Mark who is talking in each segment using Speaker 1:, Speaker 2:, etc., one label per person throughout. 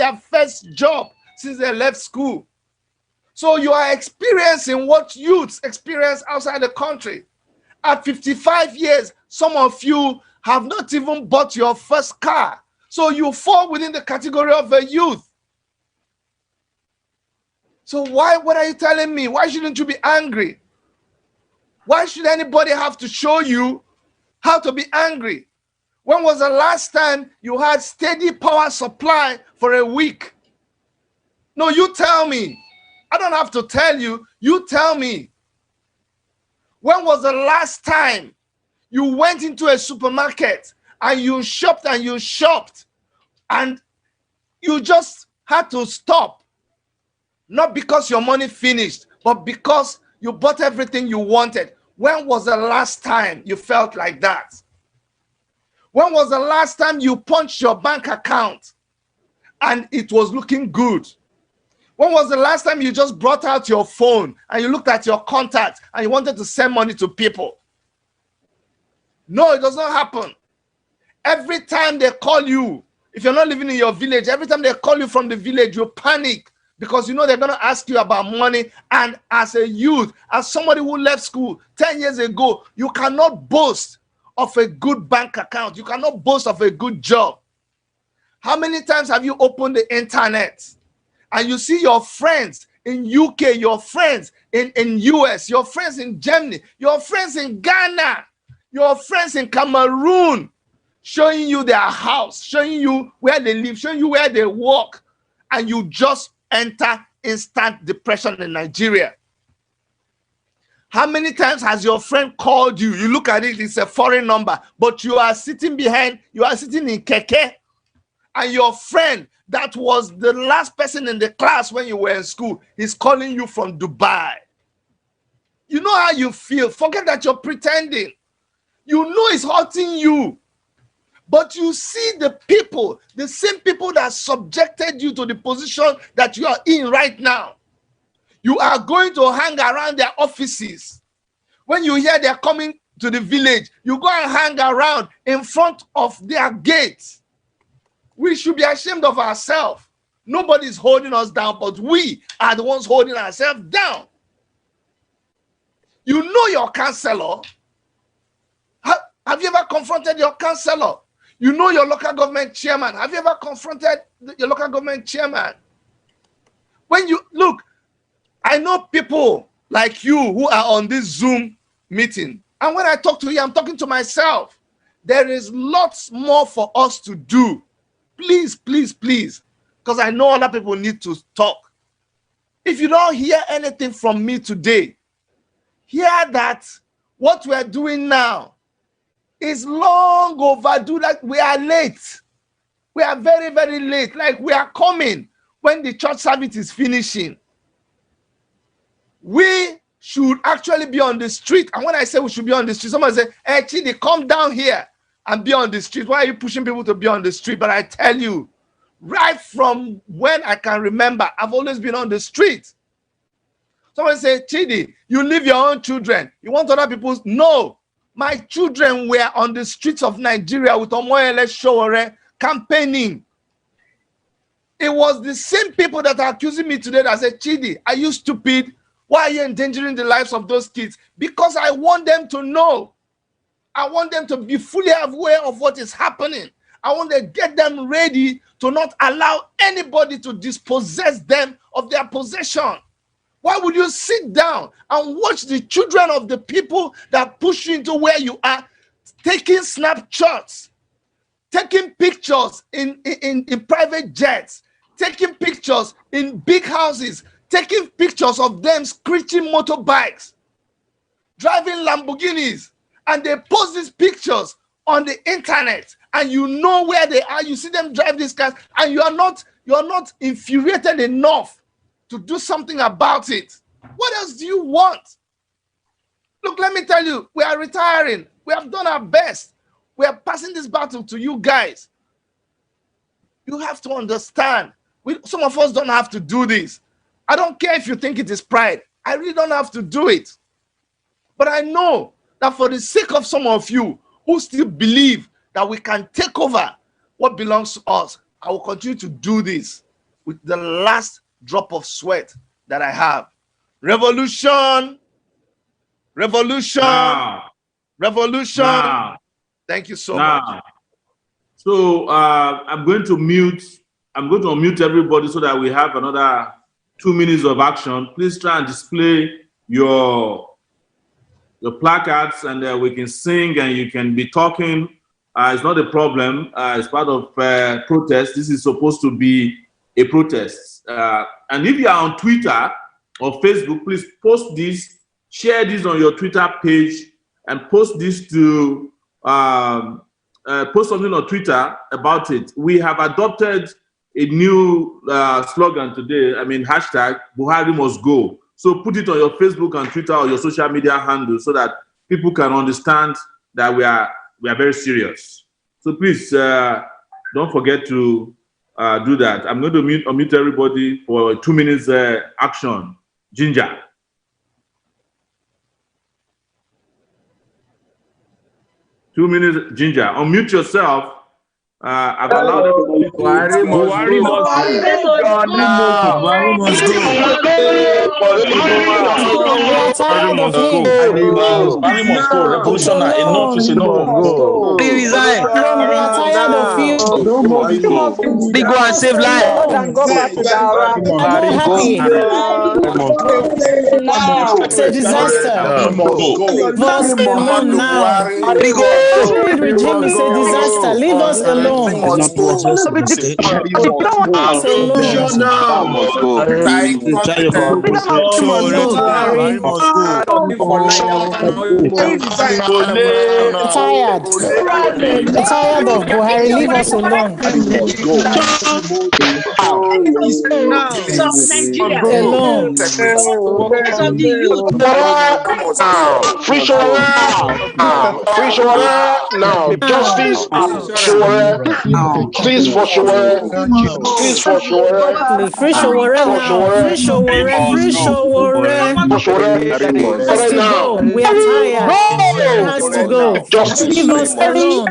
Speaker 1: their first job since they left school. So you are experiencing what youths experience outside the country. At 55 years, some of you have not even bought your first car. So you fall within the category of a youth. So what are you telling me? Why shouldn't you be angry? Why should anybody have to show you how to be angry? When was the last time you had steady power supply for a week? No, you tell me. I don't have to tell you. You tell me. When was the last time you went into a supermarket and you shopped and you just had to stop? Not because your money finished, but because you bought everything you wanted. When was the last time you felt like that? When was the last time you punched your bank account and it was looking good? When was the last time you just brought out your phone and you looked at your contacts and you wanted to send money to people? No, it does not happen. Every time they call you, if you're not living in your village, every time they call you from the village, you panic because you know they're going to ask you about money. And as a youth, as somebody who left school 10 years ago, you cannot boast of a good bank account. You cannot boast of a good job. How many times have you opened the internet and you see your friends in UK, your friends in US, your friends in Germany, your friends in Ghana, your friends in Cameroon, showing you their house, showing you where they live, showing you where they work, and you just enter instant depression in Nigeria? How many times has your friend called you? You look at it, it's a foreign number, but you are sitting in keke, and your friend that was the last person in the class when you were in school is calling you from Dubai. You know how you feel. Forget that you're pretending. You know it's hurting you. But you see the people, the same people that subjected you to the position that you are in right now. You are going to hang around their offices. When you hear they're coming to the village, you go and hang around in front of their gates. We should be ashamed of ourselves. Nobody's holding us down, but we are the ones holding ourselves down. You know your counselor. Have you ever confronted your counselor? You know your local government chairman. Have you ever confronted your local government chairman? When you look, I know people like you who are on this Zoom meeting. And when I talk to you, I'm talking to myself. There is lots more for us to do. Please, please, please. Because I know other people need to talk. If you don't hear anything from me today, hear that what we're doing now is long overdue. Like we are late. We are very, very late. Like we are coming when the church service is finishing. We should actually be on the street. And when I say we should be on the street, somebody say, hey, Chidi, come down here and be on the street. Why are you pushing people to be on the street? But I tell you, right from when I can remember, I've always been on the street. Somebody say, Chidi, you leave your own children. You want other people's? No. My children were on the streets of Nigeria with Omoyele Sowore campaigning. It was the same people that are accusing me today that said, Chidi, are you stupid? Why are you endangering the lives of those kids? Because I want them to know. I want them to be fully aware of what is happening. I want to get them ready to not allow anybody to dispossess them of their possession. Why would you sit down and watch the children of the people that push you into where you are taking snapshots, taking pictures in private jets, taking pictures in big houses, taking pictures of them screeching motorbikes, driving Lamborghinis, and they post these pictures on the internet, and you know where they are. You see them drive these cars, and you are not infuriated enough to do something about it. What else do you want? Look, let me tell you, we are retiring. We have done our best. We are passing this battle to you guys. You have to understand. Some of us don't have to do this. I don't care if you think it is pride. I really don't have to do it. But I know that for the sake of some of you who still believe that we can take over what belongs to us, I will continue to do this. with the last drop of sweat that I have. Revolution, revolution, revolution. Thank you so much.
Speaker 2: So I'm going to unmute everybody so that we have another 2 minutes of action. Please try and display your placards, and we can sing and you can be talking. It's not a problem. It's part of protest. This is supposed to be a protest. And if you are on Twitter or Facebook, please post this, share this on your Twitter page, and post this to post something on Twitter about it. We have adopted a new slogan today. I mean, hashtag Buhari must go. So put it on your Facebook and Twitter or your social media handle so that people can understand that we are very serious. So please don't forget to do that. I'm going to unmute everybody for 2 minutes action. Ginger. Two minutes, Ginger. Unmute yourself. I've allowed everybody to.
Speaker 3: Buhari must go. Revolution, enough is enough.
Speaker 4: Please resign.
Speaker 5: We are tired of you.
Speaker 4: They go and save life.
Speaker 5: It's a disaster. Leave us alone now. Regime is a disaster. Leave us alone. Tired of Buhari. Leave us alone.
Speaker 6: Free Showore now. Justice please for Showore. Please for Showore.
Speaker 5: Free Showore now. Free Showore. Free Showore. Has to go. We are tired. Has to go. Leave us alone.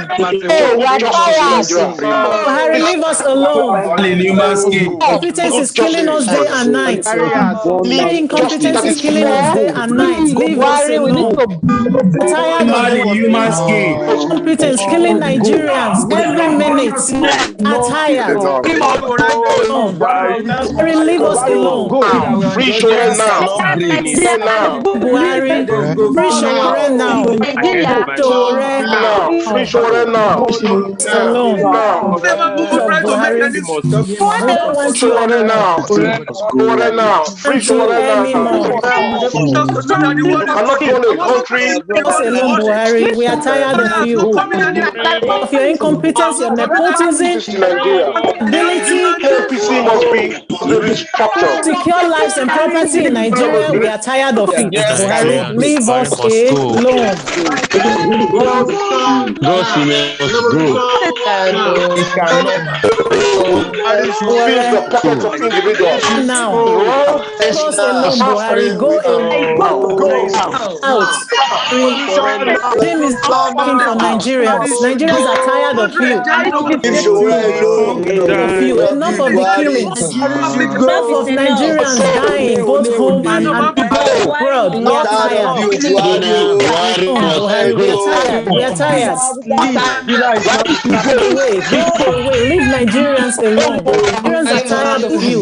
Speaker 5: Buhari, leave us alone. Incompetence is killing us day and night. Incompetence is killing us day and night. Leave us alone. Tired of incompetence killing Nigerians every minute. Are tired. Leave us alone.
Speaker 6: Free Showore now.
Speaker 5: Buhari, free Showore now.
Speaker 6: Free Showore now.
Speaker 5: Alone.
Speaker 6: Showore now. Showore now. Free Showore now. Cannot run a country.
Speaker 5: Alone, Buhari. We are tired of you. Of your incompetence, your nepotism, ability,
Speaker 6: APC must be restructured.
Speaker 5: secure lives and property in Nigeria. We are tired of it. Buhari, leave us alone. Now, leave us alone, Buhari. Go out. Jim is talking for Nigerians. Nigerians are tired of you. Enough of the killings. Enough of Nigerians dying, both home and abroad. We are tired. We are tired. Go away. Leave Nigerians alone. Nigerians are tired of you.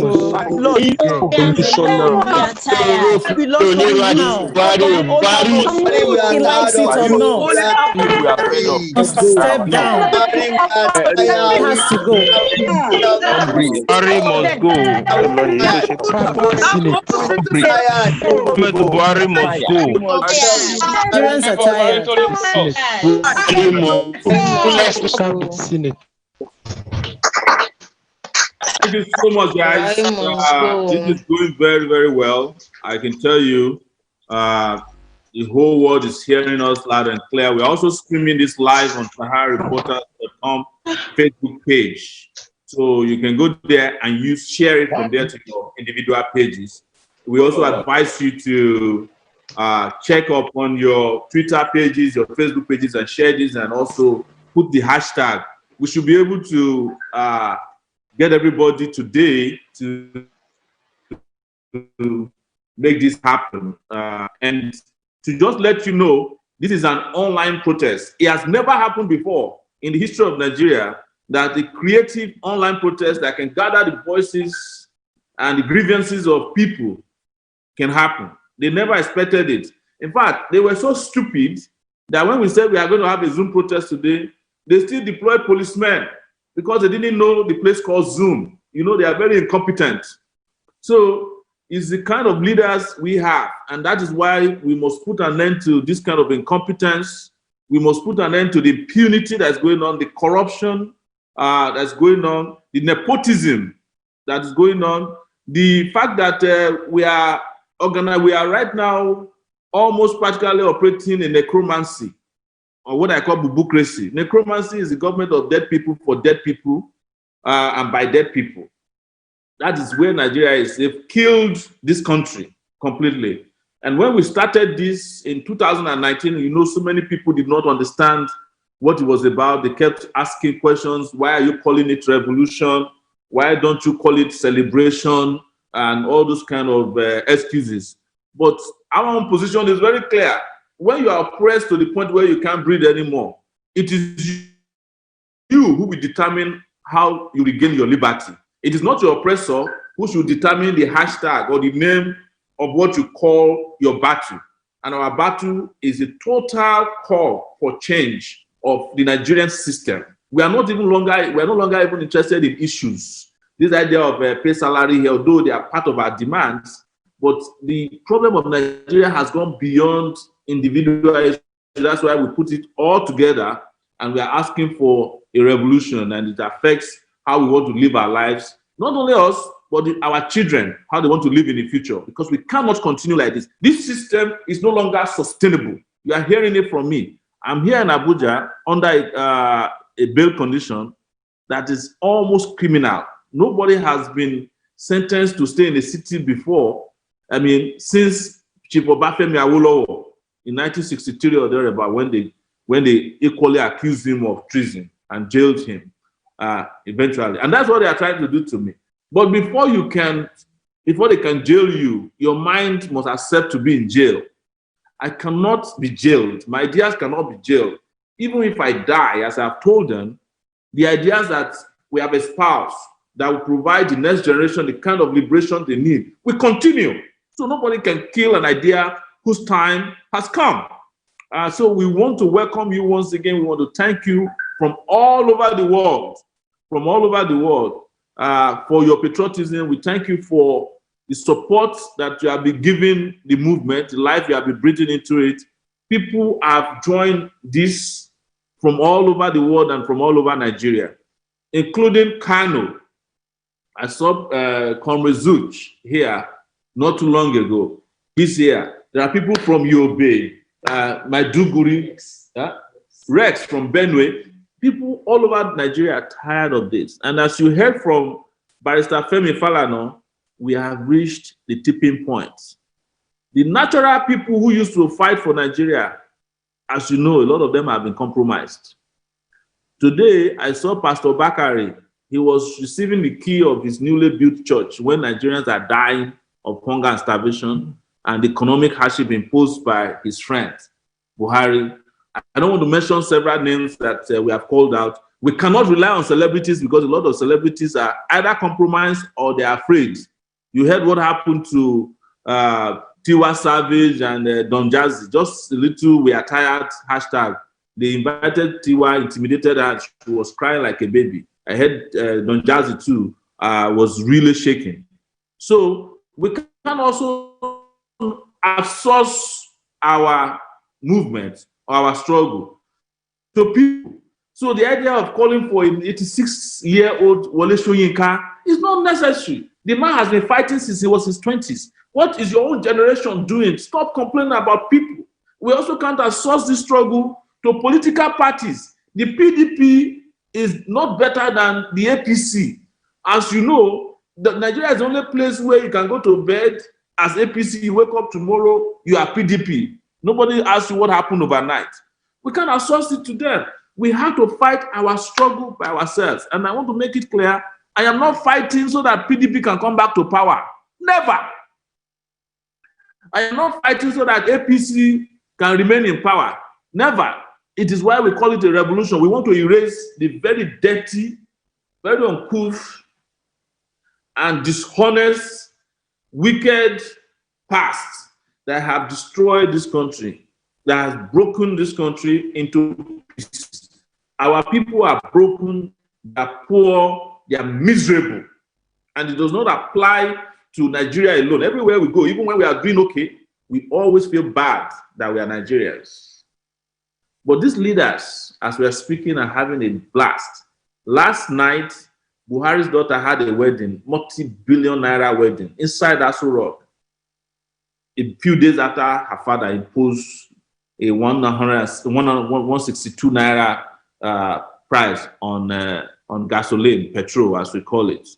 Speaker 5: He likes it or not. Step down. He has to go.
Speaker 3: Buhari must go. Buhari must go.
Speaker 5: Nigerians are tired.
Speaker 2: Thank you so much, guys. This is going very, very well. I can tell you, the whole world is hearing us loud and clear. We're also streaming this live on SaharaReporters.com Facebook page. So you can go there and share it from there to your individual pages. We also advise you to check up on your Twitter pages, your Facebook pages, and share this, and also put the hashtag. We should be able to get everybody today to make this happen. And to just let you know, this is an online protest. It has never happened before in the history of Nigeria that a creative online protest that can gather the voices and the grievances of people can happen. They never expected it. In fact, they were so stupid that when we said we are going to have a Zoom protest today, they still deployed policemen because they didn't know the place called Zoom. You know, they are very incompetent. So it's the kind of leaders we have, and that is why we must put an end to this kind of incompetence. We must put an end to the impunity that's going on, the corruption that's going on, the nepotism that is going on, the fact that we are organized, we are right now almost practically operating in necromancy, or what I call bubucracy. Necromancy is the government of dead people for dead people and by dead people. That is where Nigeria is. They've killed this country completely. And when we started this in 2019, you know, so many people did not understand what it was about. They kept asking questions. Why are you calling it revolution? Why don't you call it celebration? And all those kind of excuses. But our own position is very clear. When you are oppressed to the point where you can't breathe anymore, it is you who will determine how you regain your liberty. It is not your oppressor who should determine the hashtag or the name of what you call your battle. And our battle is a total call for change of the Nigerian system. We are no longer even interested in issues. This idea of pay salary here, although they are part of our demands, but the problem of Nigeria has gone beyond individual issues. That's why we put it all together and we are asking for a revolution, and it affects how we want to live our lives. Not only us, but our children, how they want to live in the future, because we cannot continue like this. This system is no longer sustainable. You are hearing it from me. I'm here in Abuja under a bail condition that is almost criminal. Nobody has been sentenced to stay in the city before. I mean, since Chief Obafemi Awolowo in 1963 or thereabout, when they equally accused him of treason and jailed him eventually. And that's what they are trying to do to me. But before they can jail you, your mind must accept to be in jail. I cannot be jailed. My ideas cannot be jailed. Even if I die, as I've told them, the ideas that we have espoused that will provide the next generation the kind of liberation they need will continue. So nobody can kill an idea whose time has come. So we want to welcome you once again. We want to thank you from all over the world, for your patriotism. We thank you for the support that you have been giving the movement, the life you have been breathing into it. People have joined this from all over the world and from all over Nigeria, including Kano. I saw Comrade Zuch here not too long ago. He's here. There are people from Yobe, Maiduguri, Rex from Benue. People all over Nigeria are tired of this. And as you heard from Barrister Femi Falana, we have reached the tipping point. The natural people who used to fight for Nigeria, as you know, a lot of them have been compromised. Today, I saw Pastor Bakari. He was receiving the key of his newly built church when Nigerians are dying of hunger and starvation and economic hardship imposed by his friend, Buhari. I don't want to mention several names that we have called out. We cannot rely on celebrities because a lot of celebrities are either compromised or they are afraid. You heard what happened to Tiwa Savage and Don Jazzy. Just a little, we are tired, hashtag. They invited Tiwa, intimidated her. She was crying like a baby. I heard Don Jazzy too was really shaking. So we can also outsource our movement, our struggle to people. So the idea of calling for an 86-year-old Wole Soyinka is not necessary. The man has been fighting since he was in his 20s. What is your own generation doing? Stop complaining about people. We also can't outsource this struggle to political parties. The PDP is not better than the APC. As you know, Nigeria is the only place where you can go to bed as APC, you wake up tomorrow, you are PDP. Nobody asks you what happened overnight. We can't outsource it to them. We have to fight our struggle by ourselves. And I want to make it clear, I am not fighting so that PDP can come back to power. Never. I am not fighting so that APC can remain in power. Never. It is why we call it a revolution. We want to erase the very dirty, very uncouth, and dishonest, wicked past that have destroyed this country, that has broken this country into pieces. Our people are broken, they are poor, they are miserable. And it does not apply to Nigeria alone. Everywhere we go, even when we are doing okay, we always feel bad that we are Nigerians. But these leaders, as we are speaking, are having a blast. Last night, Buhari's daughter had a wedding, multi-billion naira wedding, inside Aso Rock. A few days after her father imposed a 162 naira price on gasoline, petrol, as we call it.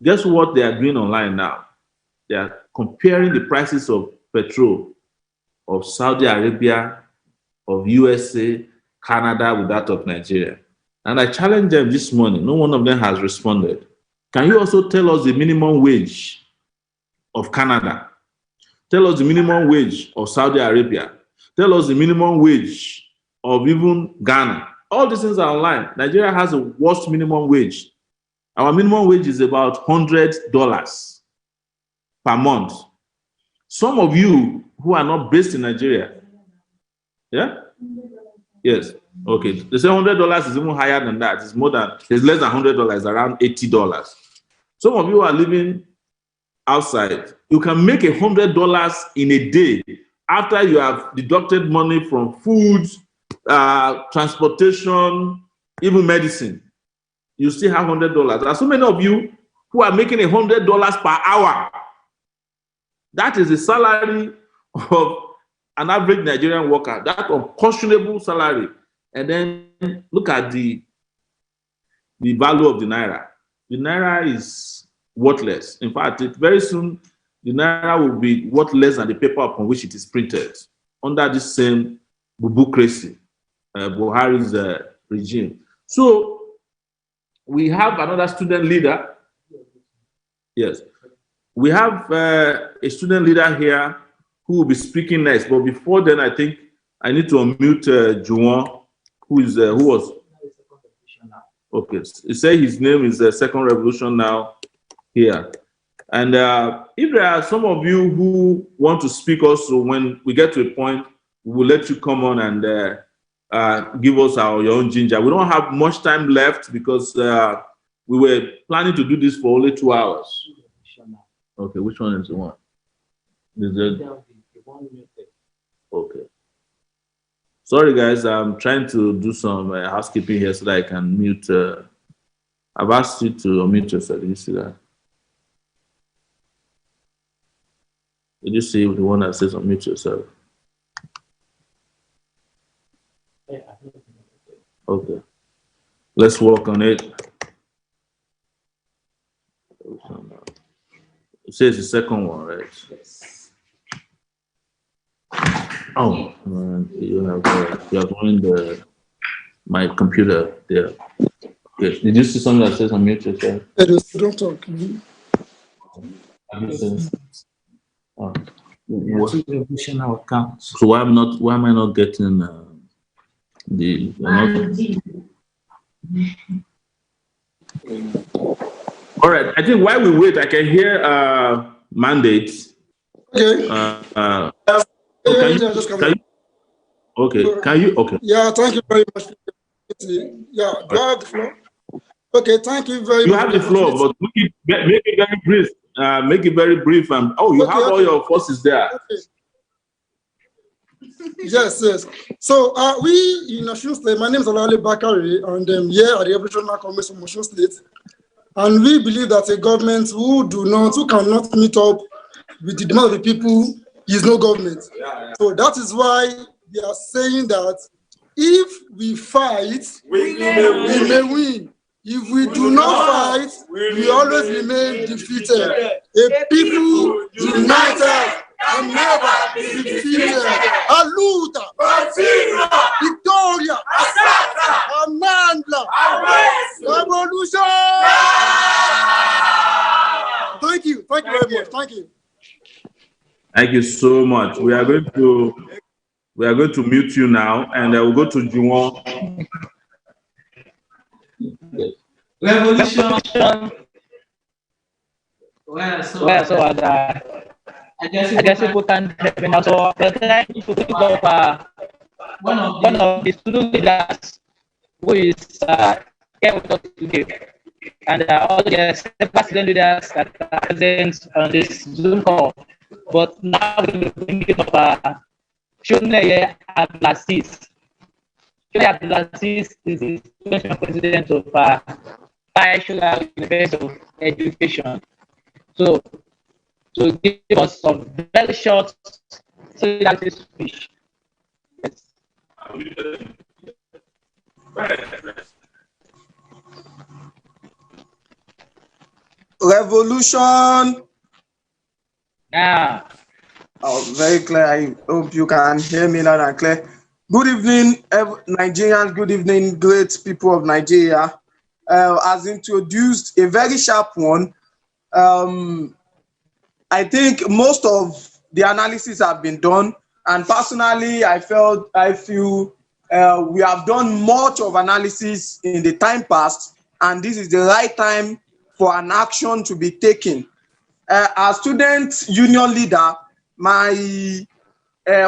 Speaker 2: Guess what they are doing online now? They are comparing the prices of petrol of Saudi Arabia, of USA, Canada with that of Nigeria. And I challenged them this morning. No one of them has responded. Can you also tell us the minimum wage of Canada? Tell us the minimum wage of Saudi Arabia. Tell us the minimum wage of even Ghana. All these things are online. Nigeria has the worst minimum wage. Our minimum wage is about $100 per month. Some of you who are not based in Nigeria, yeah? Yes. Okay. They say $100 is even higher than that. It's less than $100, it's around $80. Some of you are living outside. You can make $100 in a day after you have deducted money from food, transportation, even medicine. You still have $100. There are so many of you who are making $100 per hour. That is the salary of an average Nigerian worker, that unconscionable salary. And then look at the value of the Naira. The Naira is worthless. In fact, very soon, the Naira will be worth less than the paper upon which it is printed under this same bureaucracy, Buhari's regime. So we have another student leader. Yes. We have a student leader here who will be speaking next. But before then, I think I need to unmute Juwon, who was. Okay. He said his name is Second Revolution now here. And if there are some of you who want to speak also, when we get to a point, we will let you come on and give us your own ginger. We don't have much time left because we were planning to do this for only 2 hours. Okay, which one is the one? Is it? Okay. Sorry, guys, I'm trying to do some housekeeping here so that I can mute. I've asked you to unmute yourself. Did you see that? Did you see the one that says unmute yourself? Okay. Let's work on it. It says the second one, right? Oh, man, you have ruined my computer there. Okay. Did you see something that says unmute yourself?
Speaker 7: Don't talk.
Speaker 2: Oh. So why am I not getting the all right, I think while we wait, I can hear mandates.
Speaker 7: Okay.
Speaker 2: Okay, okay.
Speaker 7: Yeah, thank you very much. Yeah, do I have the floor? Okay, thank you very much.
Speaker 2: You have the floor, but make it very brief. Make it very brief. And you have all your forces there.
Speaker 7: Okay. Yes. So we in Osun State, my name is Olale Bakari, and here at the Revolutionary Congress of Osun State. And we believe that a government who cannot meet up with the demand of the people is no government. So that is why we are saying that if we fight, we may win. If we do not fight, we always remain defeated. A people united can never be defeated. Aluta, Victoria, Amandla, Revolution! much. Thank you.
Speaker 2: Thank you so much. We are going to mute you now, and we'll go to Juwon.
Speaker 8: Revolution. I guess people can also try to think of one of the student leaders who is here with us today, and all the president leaders that are present on this Zoom call. But now we're thinking of Shuneye Abdulaziz. Shuneye Abdulaziz is the national president of National University of Education. So, to give us some very short solidarity speech. Yes.
Speaker 9: Revolution.
Speaker 8: Yeah.
Speaker 9: Oh, very clear. I hope you can hear me loud and clear. Good evening, Nigerians. Good evening, great people of Nigeria. As introduced, a very sharp one. I think most of the analysis have been done, and personally, I feel we have done much of analysis in the time past, and this is the right time for an action to be taken. As student union leader, my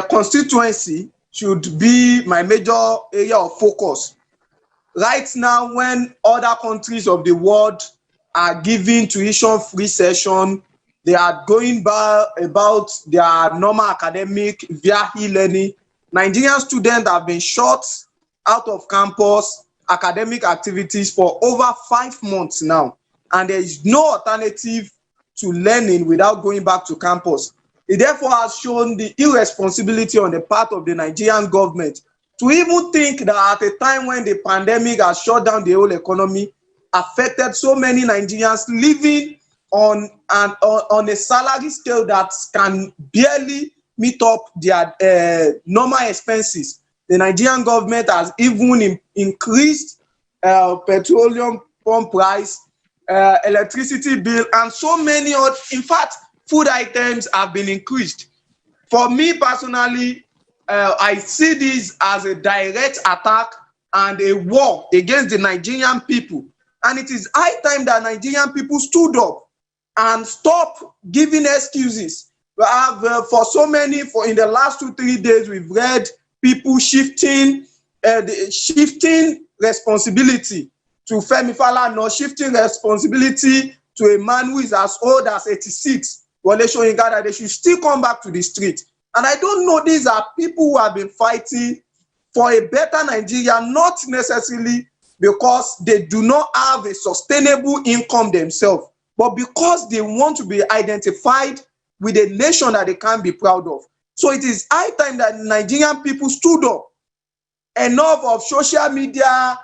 Speaker 9: constituency should be my major area of focus. Right now, when other countries of the world are giving tuition-free session, they are going about their normal academic via e-learning. Nigerian students have been shut out of campus academic activities for over 5 months now, and there is no alternative to learning without going back to campus. It therefore has shown the irresponsibility on the part of the Nigerian government to even think that at a time when the pandemic has shut down the whole economy, affected so many Nigerians living on a salary scale that can barely meet up their normal expenses. The Nigerian government has even increased petroleum pump price, electricity bill, and so many other. In fact, food items have been increased. For me personally, I see this as a direct attack and a war against the Nigerian people. And it is high time that Nigerian people stood up and stop giving excuses. We have in the last 2-3 days, we've read people shifting responsibility to Femi Falana, shifting responsibility to a man who is as old as 86. Well, they showing that they should still come back to the street. And I don't know, these are people who have been fighting for a better Nigeria, not necessarily because they do not have a sustainable income themselves, but because they want to be identified with a nation that they can be proud of. So it is high time that Nigerian people stood up. Enough of social media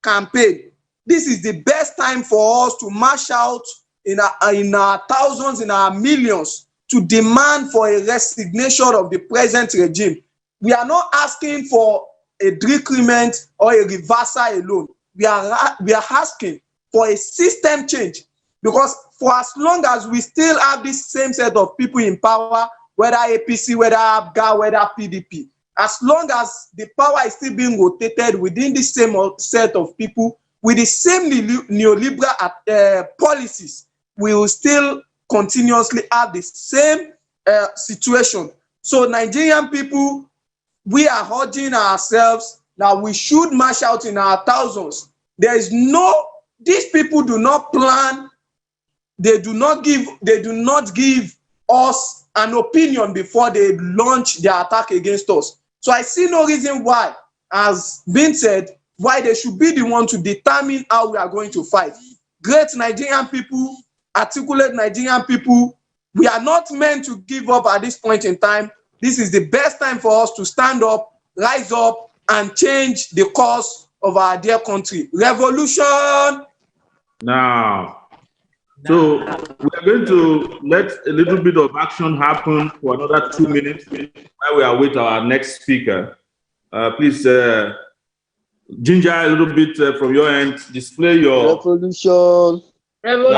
Speaker 9: campaign. This is the best time for us to march out in our thousands, in our millions, to demand for a resignation of the present regime. We are not asking for a decrement or a reversal alone. We are asking for a system change, because for as long as we still have this same set of people in power, whether APC, whether ABGA, whether PDP, as long as the power is still being rotated within the same set of people with the same neoliberal policies, we will still continuously have the same situation. So Nigerian people, we are urging ourselves that we should march out in our thousands. These people do not plan, they do not give us an opinion before they launch their attack against us. So I see no reason why, as been said, why they should be the one to determine how we are going to fight. Great Nigerian people, articulate Nigerian people, we are not meant to give up at this point in time. This is the best time for us to stand up, rise up, and change the course of our dear country. Revolution!
Speaker 2: Now, so we are going to let a little bit of action happen for another 2 minutes while we are with our next speaker. Please, Ginger, a little bit from your end, display your...
Speaker 4: Revolution.
Speaker 8: Revolution.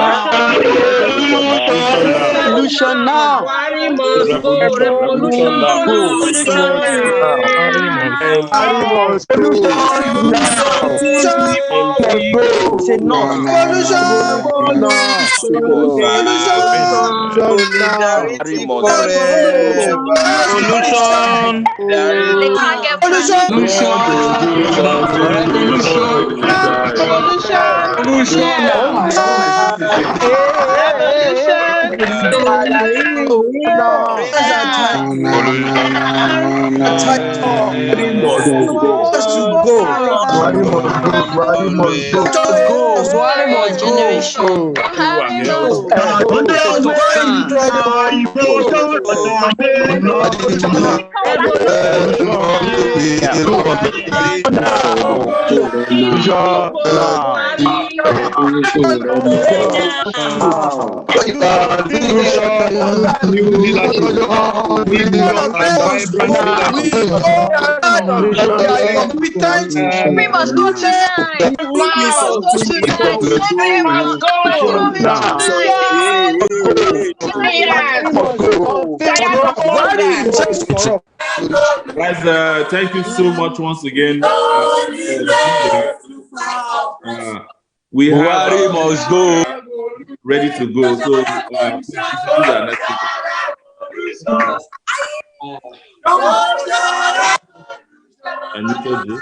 Speaker 4: Revolution now.
Speaker 8: Buhari must go.
Speaker 3: Revolution
Speaker 8: Revolution
Speaker 3: now.
Speaker 8: now.
Speaker 3: Buhari must go.
Speaker 4: It's enough.
Speaker 3: Buhari must go.
Speaker 4: Revolution.
Speaker 10: They can't get We must go tonight. We must go.
Speaker 2: Guys, thank you so much once again. We have
Speaker 4: Buhari must go.
Speaker 2: ready to go. So please do that next week. And you told you.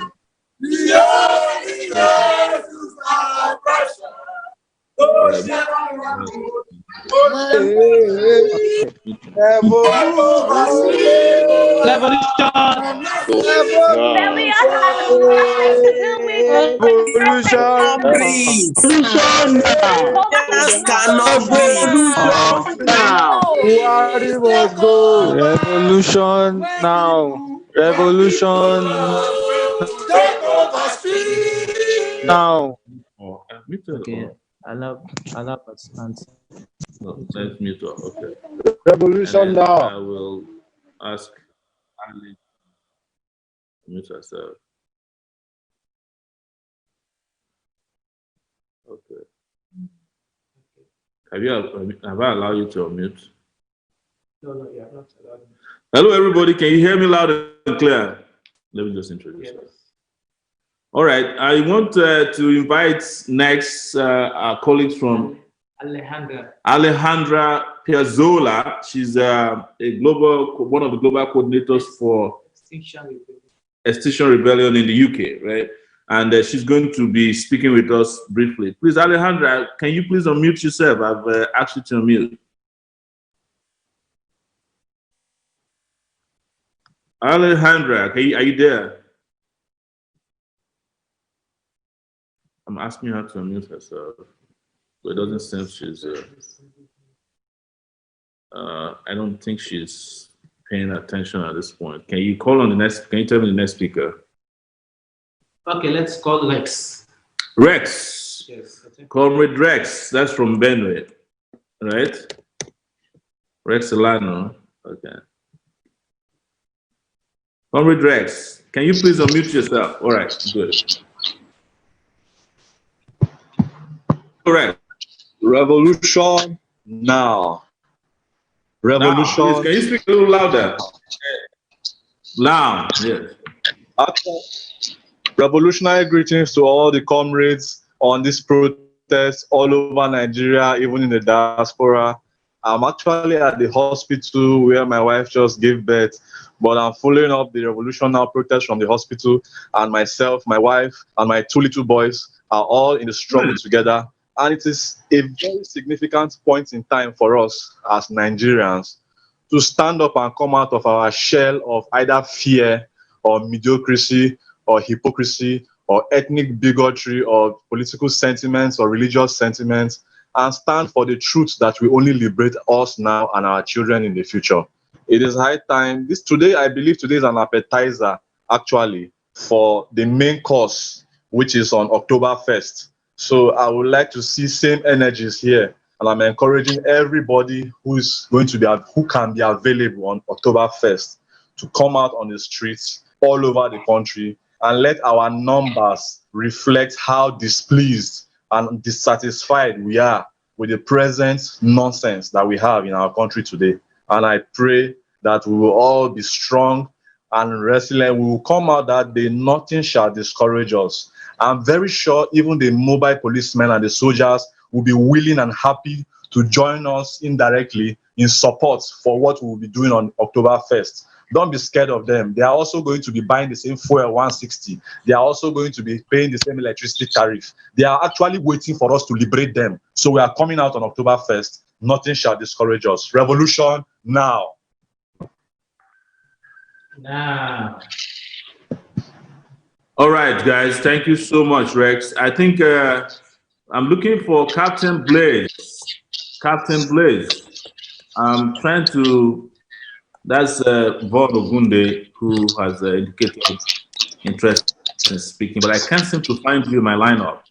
Speaker 4: Revolution now. Revolution now.
Speaker 8: Okay, allow participants.
Speaker 2: No, let's mute her. Okay.
Speaker 6: Revolution now.
Speaker 2: I will ask Ali to mute herself. Okay. Have I allowed you to unmute?
Speaker 8: No, you have not allowed me.
Speaker 2: Hello, everybody. Can you hear me loud and clear? Let me just introduce you. All right. I want to invite next our colleagues from Alejandra Piazzola. She's one of the global coordinators for Extinction Rebellion in the UK, right? And she's going to be speaking with us briefly. Please, Alejandra, can you please unmute yourself? I've asked you to unmute. Alejandra, are you there? I'm asking her to unmute herself, but it doesn't seem she's. I don't think she's paying attention at this point. Can you call on the next? Can you tell me the next speaker?
Speaker 8: Okay, let's call Rex.
Speaker 2: Rex.
Speaker 8: Yes.
Speaker 2: Comrade Rex. That's from Benue, right? Rex Solano. Okay. Comrade Rex, can you please unmute yourself? All right, good. Correct.
Speaker 11: Revolution now. Revolution.
Speaker 2: Now, please, can you speak a little louder? Loud, yes.
Speaker 11: Revolutionary greetings to all the comrades on this protest all over Nigeria, even in the diaspora. I'm actually at the hospital where my wife just gave birth, but I'm following up the revolutionary protest from the hospital, and myself, my wife, and my two little boys are all in the struggle together. And it is a very significant point in time for us as Nigerians to stand up and come out of our shell of either fear or mediocrity or hypocrisy or ethnic bigotry or political sentiments or religious sentiments, and stand for the truth that will only liberate us now and our children in the future. It is high time. I believe today is an appetizer, actually, for the main course, which is on October 1st. So I would like to see same energies here. And I'm encouraging everybody who can be available on October 1st to come out on the streets all over the country and let our numbers reflect how displeased and dissatisfied we are with the present nonsense that we have in our country today. And I pray that we will all be strong and resilient. We will come out that day, nothing shall discourage us. I'm very sure even the mobile policemen and the soldiers will be willing and happy to join us indirectly in support for what we will be doing on October 1st. Don't be scared of them. They are also going to be buying the same fuel 160. They are also going to be paying the same electricity tariff. They are actually waiting for us to liberate them. So we are coming out on October 1st. Nothing shall discourage us. Revolution now.
Speaker 8: Now.
Speaker 2: All right, guys. Thank you so much, Rex. I think I'm looking for Captain Blaze. Captain Blaze. I'm trying to. That's Vaughn Ogunde, who has indicated interest in speaking, but I can't seem to find you in my lineup.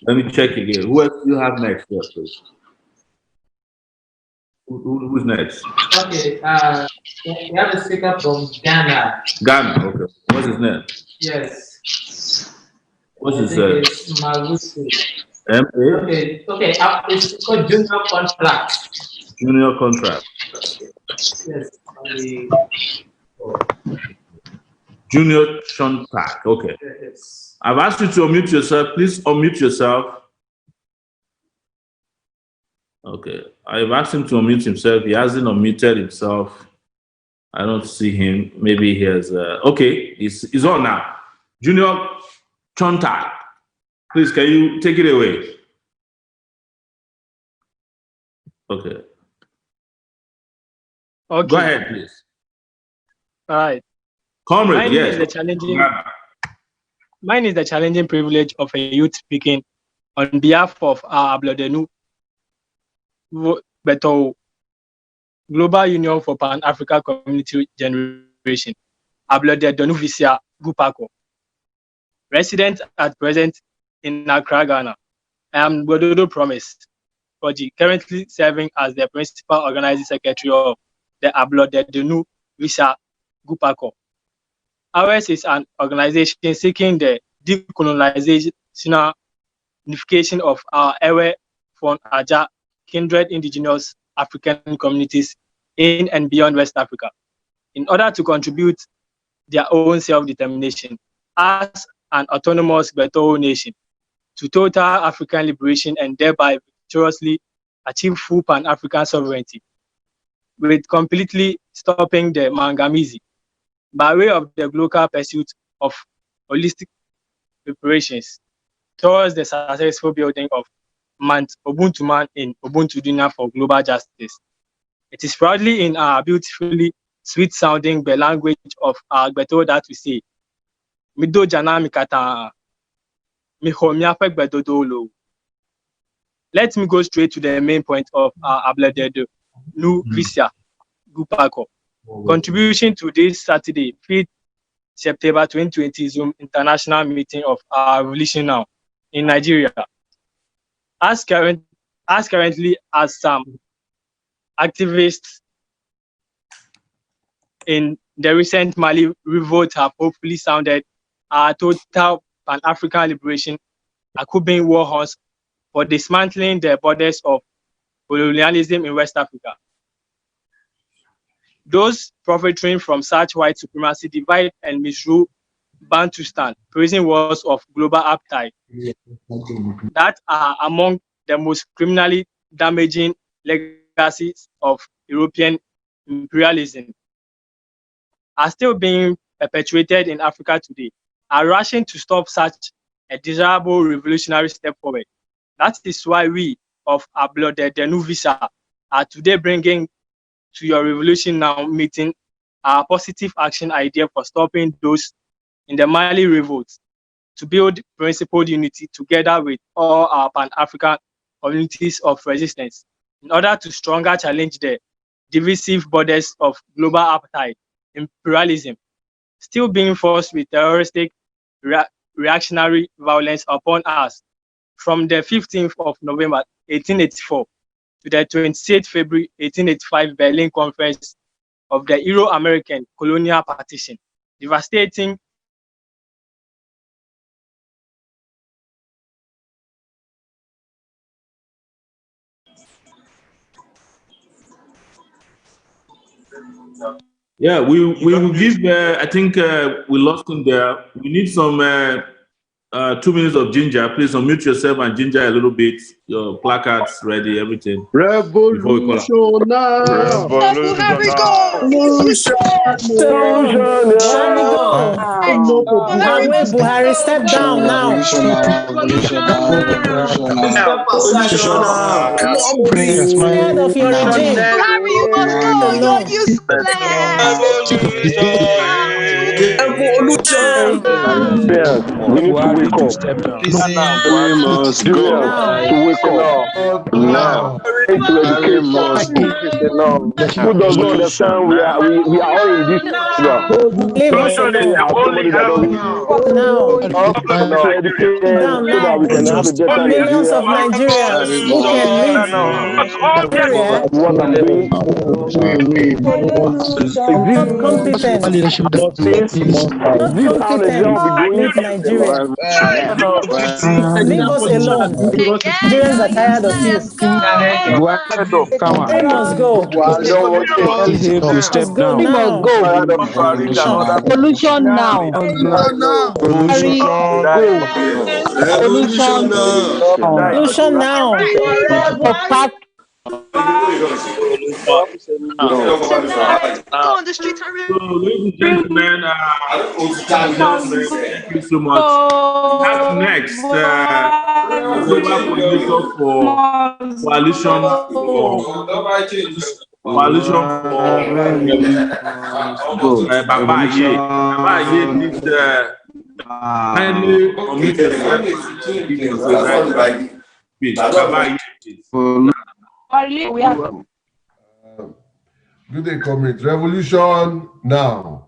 Speaker 2: Let me check again. Who else do you have next here, please? Who's next?
Speaker 8: Okay, we have a speaker from Ghana.
Speaker 2: Ghana, okay. What's his name?
Speaker 8: Yes.
Speaker 2: What's his
Speaker 8: It's Magusi.
Speaker 2: M.A.?
Speaker 8: Okay, it's called Junior Contract.
Speaker 2: Junior Contract.
Speaker 8: Yes.
Speaker 2: Junior Contract, okay.
Speaker 8: Yes.
Speaker 2: I've asked you to unmute yourself. Please unmute yourself. Okay. I've asked him to unmute himself. He hasn't unmuted himself. I don't see him. Maybe he has. Okay, he's on now. Junior Chonta, please, can you take it away? Okay.
Speaker 12: Okay.
Speaker 2: Go ahead, please.
Speaker 12: All right.
Speaker 2: Comrade, yes.
Speaker 12: Mine is the challenging privilege of a youth speaking on behalf of our Ablodenu Beto Global Union for Pan-Africa Community Generation, Ablodenu Visia Gupako. Resident at present in Accra, Ghana. I am Gododo Promise, currently serving as the principal organizing secretary of the Ablodenu Visia Gupako. Ours is an organization seeking the decolonization, unification of our Ewe from Aja kindred indigenous African communities in and beyond West Africa, in order to contribute their own self-determination as an autonomous Beto nation to total African liberation and thereby victoriously achieve full Pan-African sovereignty, with completely stopping the Mangamizi by way of the local pursuit of holistic preparations towards the successful building of Ubuntu Man in Ubuntu Dunya for global justice. It is proudly in our beautifully sweet-sounding language of our Beto that we say, Mido Jana Mikata Mihomiafek Bedodolo. Let me go straight to the main point of our Ablededo, Nu Visia Gupako. Contribution to this Saturday, 5th September 2020 Zoom International Meeting of our Revolution Now in Nigeria. As currently as some activists in the recent Mali revolt have hopefully sounded our total Pan-African liberation, Akuben war horns for dismantling the borders of colonialism in West Africa. Those profiting from such white supremacy divide and misrule Bantustan, prison wars of global appetite that are among the most criminally damaging legacies of European imperialism are still being perpetuated in Africa today, are rushing to stop such a desirable revolutionary step forward. That is why we of Ablodenu Visa are today bringing to your Revolution Now meeting our positive action idea for stopping those in the Mali revolt, to build principled unity together with all our Pan-African communities of resistance in order to stronger challenge the divisive borders of global appetite, imperialism, still being forced with terroristic reactionary violence upon us from the 15th of November 1884 to the 28th February 1885 Berlin Conference of the Euro-American Colonial Partition, devastating
Speaker 2: Yeah, we will give. I think we lost him there. We need some 2 minutes of ginger. Please unmute yourself and ginger a little bit. Your placards ready, everything.
Speaker 6: Revolution now.
Speaker 5: Revolution. Buhari go. Buhari, step down now. Tired of your regime.
Speaker 10: Buhari, you must go. You're useless.
Speaker 6: Nigerians, we need to wake up. Nigerians, to wake up now. We need to educate people. Who does not understand we are all in this together.
Speaker 5: Leave us alone.
Speaker 6: Somebody that doesn't
Speaker 5: Now.
Speaker 6: educate so that we can have a better
Speaker 5: Millions of Nigerians who can lead Nigeria
Speaker 6: what I'm doing.
Speaker 5: not competent.
Speaker 6: This how Nigeria will be going.
Speaker 5: Lead Nigeria. Leave us alone. Nigerians are tired of you. Buhari must go.
Speaker 4: Step down.
Speaker 5: He must go.
Speaker 13: Revolution now.
Speaker 5: Revolution now.
Speaker 10: Go on the streets.
Speaker 2: So, ladies and gentlemen, thank you so much. Up next, global coordinator for coalition for Baba Ye. Baba Ye did kindly omit Baba Ye.
Speaker 14: Good day, comrades. Revolution now.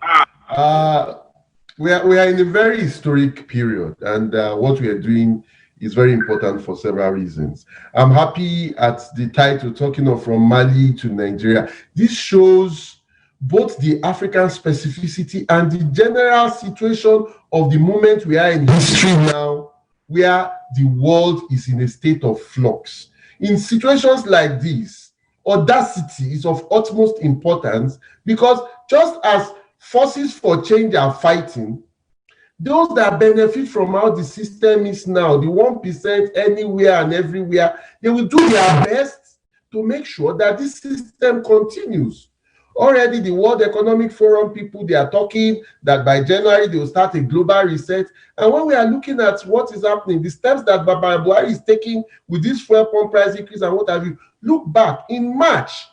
Speaker 14: We are in a very historic period, and what we are doing is very important for several reasons. I'm happy at the title talking of from Mali to Nigeria. This shows both the African specificity and the general situation of the moment we are in history now, where the world is in a state of flux. In situations like this, audacity is of utmost importance, because just as forces for change are fighting, those that benefit from how the system is now, the 1% anywhere and everywhere, they will do their best to make sure that this system continues. Already the World Economic Forum people, they are talking that by January they will start a global reset. And when we are looking at what is happening, the steps that Baba Buhari is taking with this fuel pump price increase and what have you, look back in March,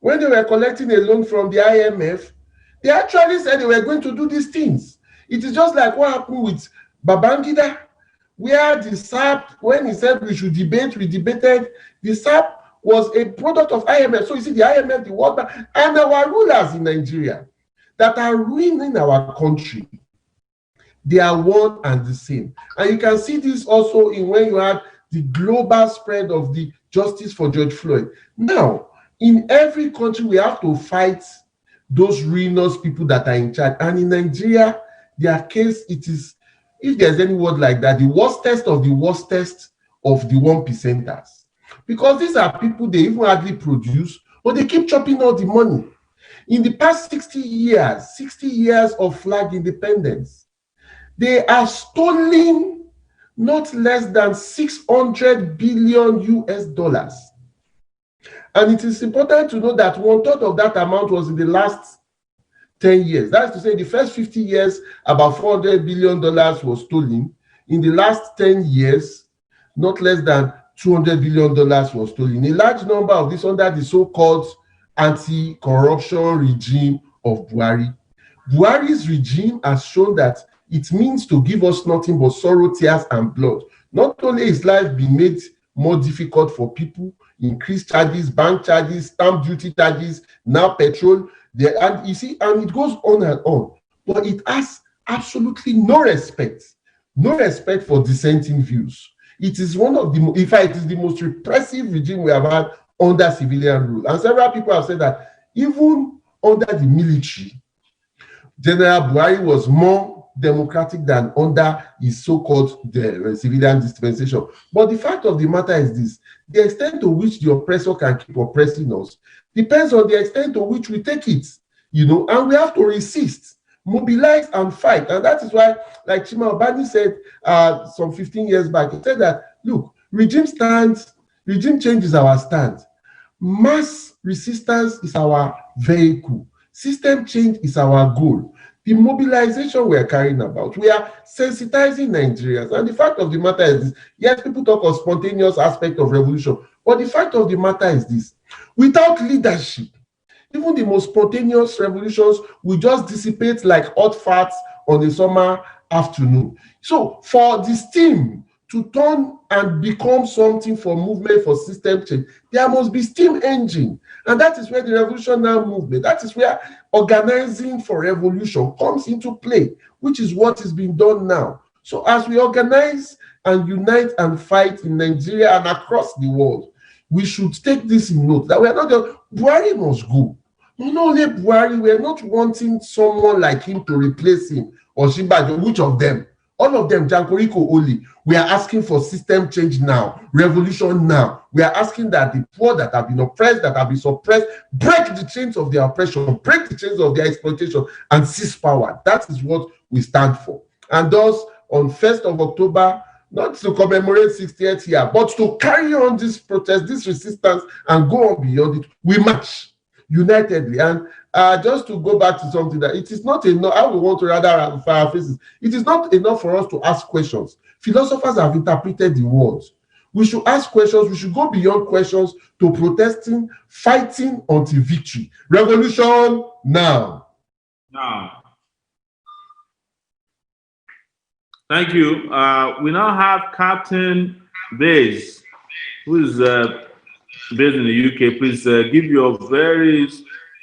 Speaker 14: when they were collecting a loan from the IMF, they actually said they were going to do these things. It is just like what happened with Babangida, where the SAP, when he said we should debate, we debated. The SAP was a product of IMF. So you see, the IMF, the World Bank, and our rulers in Nigeria that are ruining our country, they are one and the same. And you can see this also in when you have the global spread of the justice for George Floyd. Now, in every country, we have to fight those ruinous people that are in charge. And in Nigeria, their case, it is, if there's any word like that, the worstest of the worstest of the 1%ers. Because these are people they even hardly produce, but they keep chopping all the money. In the past 60 years of flag independence, they are stealing not less than 600 billion US dollars. And it is important to know that 1/3 of that amount was in the last 10 years. That's to say, the first 50 years, about $400 billion was stolen. In the last 10 years, not less than $200 billion was stolen. A large number of this under the so-called anti-corruption regime of Buhari. Buhari's regime has shown that it means to give us nothing but sorrow, tears, and blood. Not only is life being made more difficult for people, increased charges, bank charges, stamp duty charges, now petrol, and you see, and it goes on and on. But it has absolutely no respect for dissenting views. It is one of the, in fact, it is the most repressive regime we have had under civilian rule. And several people have said that even under the military, General Buhari was more democratic than under his so-called civilian dispensation. But the fact of the matter is this: the extent to which the oppressor can keep oppressing us depends on the extent to which we take it, and we have to resist, mobilize, and fight. And that is why, like Chima Obani said some 15 years back, he said that, look, regime change is our stand. Mass resistance is our vehicle. System change is our goal. The mobilization we are carrying about, we are sensitizing Nigerians. And the fact of the matter is this: yes, people talk of spontaneous aspect of revolution, but the fact of the matter is this: without leadership, even the most spontaneous revolutions will just dissipate like hot farts on a summer afternoon. So for the steam to turn and become something for movement, for system change, there must be steam engine. And that is where the revolutionary movement, that is where organizing for revolution comes into play, which is what is being done now. So as we organize and unite and fight in Nigeria and across the world, we should take this in note, that we are not just, Buhari must go. Not only Buhari, we are not wanting someone like him to replace him, or Shimbajo, which of them? All of them, Jankoriko only. We are asking for system change now, revolution now. We are asking that the poor that have been oppressed, that have been suppressed, break the chains of their oppression, break the chains of their exploitation, and seize power. That is what we stand for. And thus, on 1st of October, not to commemorate 60th year, but to carry on this protest, this resistance, and go on beyond it, we march unitedly. And just to go back to something, that it is not enough, I would want to rather paraphrase it. It is not enough for us to ask questions. Philosophers have interpreted the words. We should ask questions. We should go beyond questions to protesting, fighting until victory. Revolution now.
Speaker 2: Now. Thank you. We now have Captain Bays, who is based in the UK. Please give your very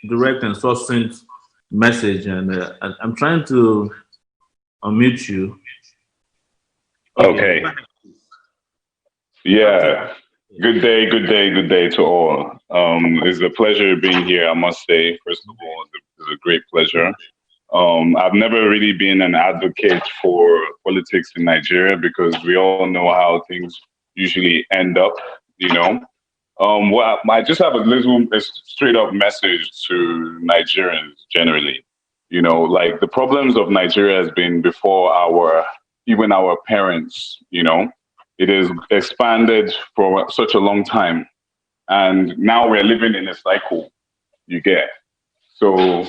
Speaker 2: direct and succinct message. And I'm trying to unmute you.
Speaker 13: Okay. Yeah. Good day to all. It's a pleasure being here, I must say. First of all, it's a great pleasure. I've never really been an advocate for politics in Nigeria, because we all know how things usually end up, Well, I just have a straight up message to Nigerians generally. Like, the problems of Nigeria has been before even our parents, It has expanded for such a long time. And now we're living in a cycle, you get. So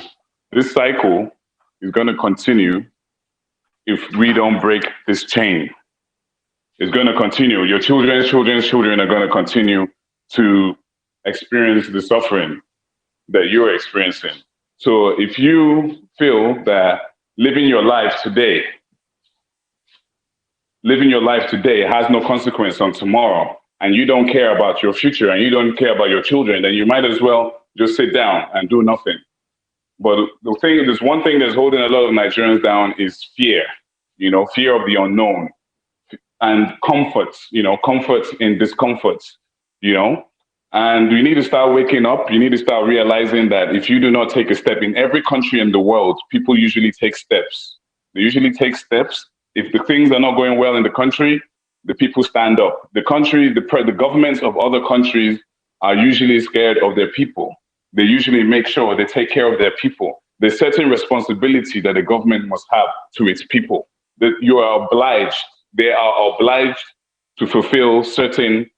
Speaker 13: this cycle is going to continue if we don't break this chain. It's going to continue. Your children's children are going to continue to experience the suffering that you're experiencing. So if you feel that living your life today has no consequence on tomorrow, and you don't care about your future and you don't care about your children, then you might as well just sit down and do nothing. But there's one thing that's holding a lot of Nigerians down is fear, fear of the unknown, and comfort in discomfort, And you need to start waking up. You need to start realizing that if you do not take a step, in every country in the world, people usually take steps. They usually take steps. If the things are not going well in the country, the people stand up. The governments of other countries are usually scared of their people. They usually make sure they take care of their people. There's certain responsibility that the government must have to its people. That they are obliged to fulfill certain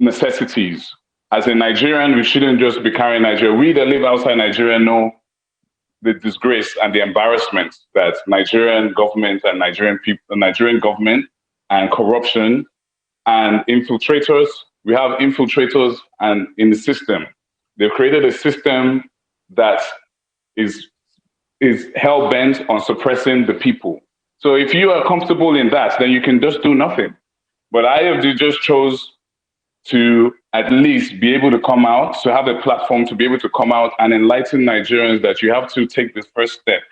Speaker 13: necessities. As a Nigerian, we shouldn't just be carrying Nigeria. We that live outside Nigeria know the disgrace and the embarrassment that Nigerian government and Nigerian government and corruption and infiltrators. We have infiltrators and in the system. They've created a system that is hell-bent on suppressing the people. So if you are comfortable in that, then you can just do nothing. But IFD just chose to at least be able to come out, to have a platform to be able to come out and enlighten Nigerians that you have to take this first step.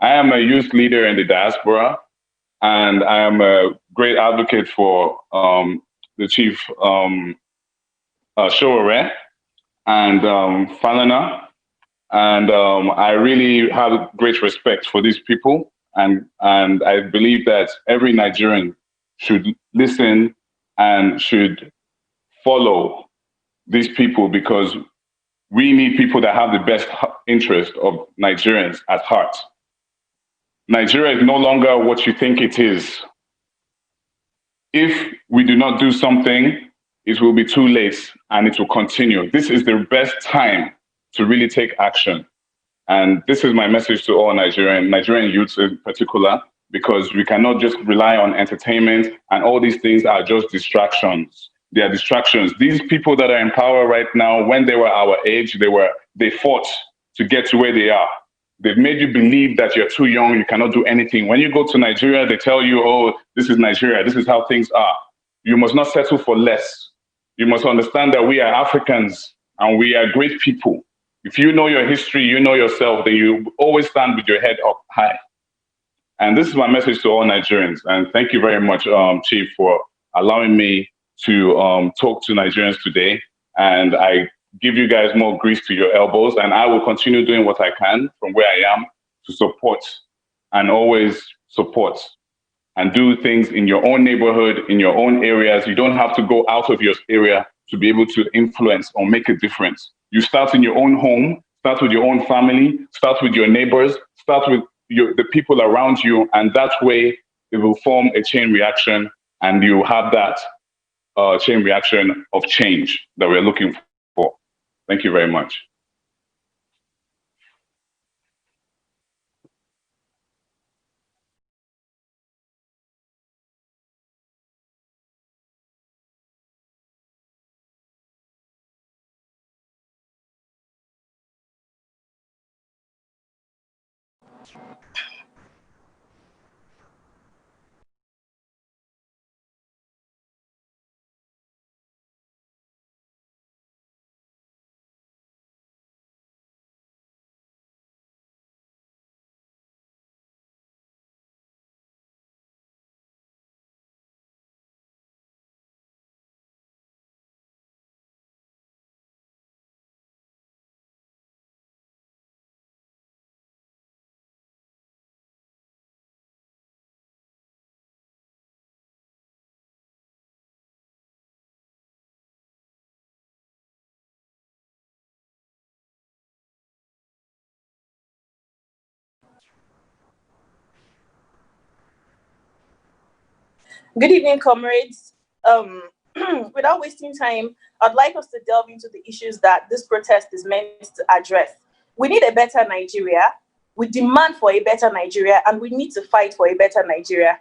Speaker 13: I am a youth leader in the diaspora, and I am a great advocate for the chief Showore and Falana. And I really have great respect for these people. And I believe that every Nigerian should listen and should follow these people, because we need people that have the best interest of Nigerians at heart. Nigeria is no longer what you think it is. If we do not do something, it will be too late and it will continue. This is the best time to really take action. And this is my message to all Nigerian youths in particular, because we cannot just rely on entertainment, and all these things are just distractions. They are distractions. These people that are in power right now, when they were our age, they fought to get to where they are. They've made you believe that you're too young, you cannot do anything. When you go to Nigeria, they tell you, oh, this is Nigeria, this is how things are. You must not settle for less. You must understand that we are Africans and we are great people. If you know your history, you know yourself, then you always stand with your head up high. And this is my message to all Nigerians. And thank you very much, Chief, for allowing me to talk to Nigerians today. And I give you guys more grease to your elbows, and I will continue doing what I can from where I am to support and always support and do things in your own neighborhood, in your own areas. You don't have to go out of your area to be able to influence or make a difference. You start in your own home, start with your own family, start with your neighbors, start with the people around you, and that way it will form a chain reaction, and you have that chain reaction of change that we're looking for. Thank you very much.
Speaker 15: Good evening, comrades. Without wasting time, I'd like us to delve into the issues that this protest is meant to address. We need a better Nigeria. We demand for a better Nigeria, and we need to fight for a better Nigeria.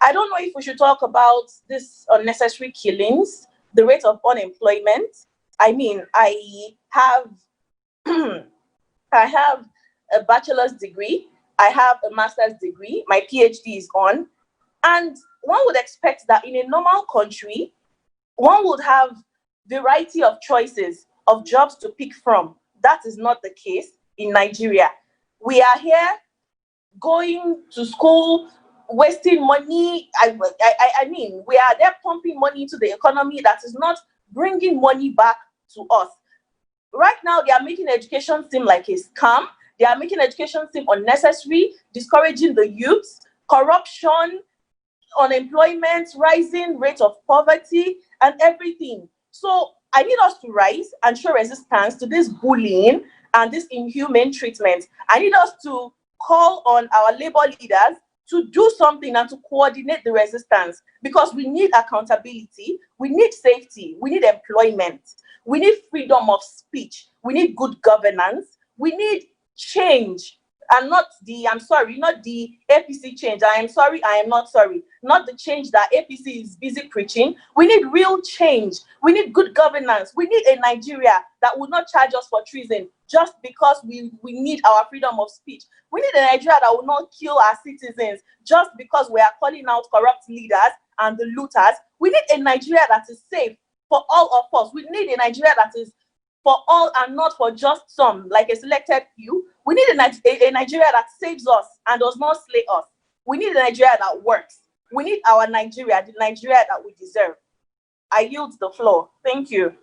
Speaker 15: I don't know if we should talk about this unnecessary killings, the rate of unemployment. I mean, I have I have a bachelor's degree. I have a master's degree. My PhD is on. And one would expect that in a normal country, one would have variety of choices of jobs to pick from. That is not the case in Nigeria. We are here going to school, wasting money. I mean, we are there pumping money into the economy that is not bringing money back to us. Right now, they are making education seem like a scam. They are making education seem unnecessary, discouraging the youth, corruption, unemployment, rising rate of poverty, and everything. So I need us to rise and show resistance to this bullying and this inhumane treatment. I need us to call on our labor leaders to do something and to coordinate the resistance, because we need accountability, we need safety, we need employment, we need freedom of speech, we need good governance, we need change. And not the, I'm sorry, not the APC change. I am sorry, I am not sorry. Not the change that APC is busy preaching. We need real change. We need good governance. We need a Nigeria that will not charge us for treason just because we need our freedom of speech. We need a Nigeria that will not kill our citizens just because we are calling out corrupt leaders and the looters. We need a Nigeria that is safe for all of us. We need a Nigeria that is for all and not for just some, like a selected few. We need a Nigeria that saves us and does not slay us. We need a Nigeria that works. We need our Nigeria, the Nigeria that we deserve. I yield the floor. Thank you.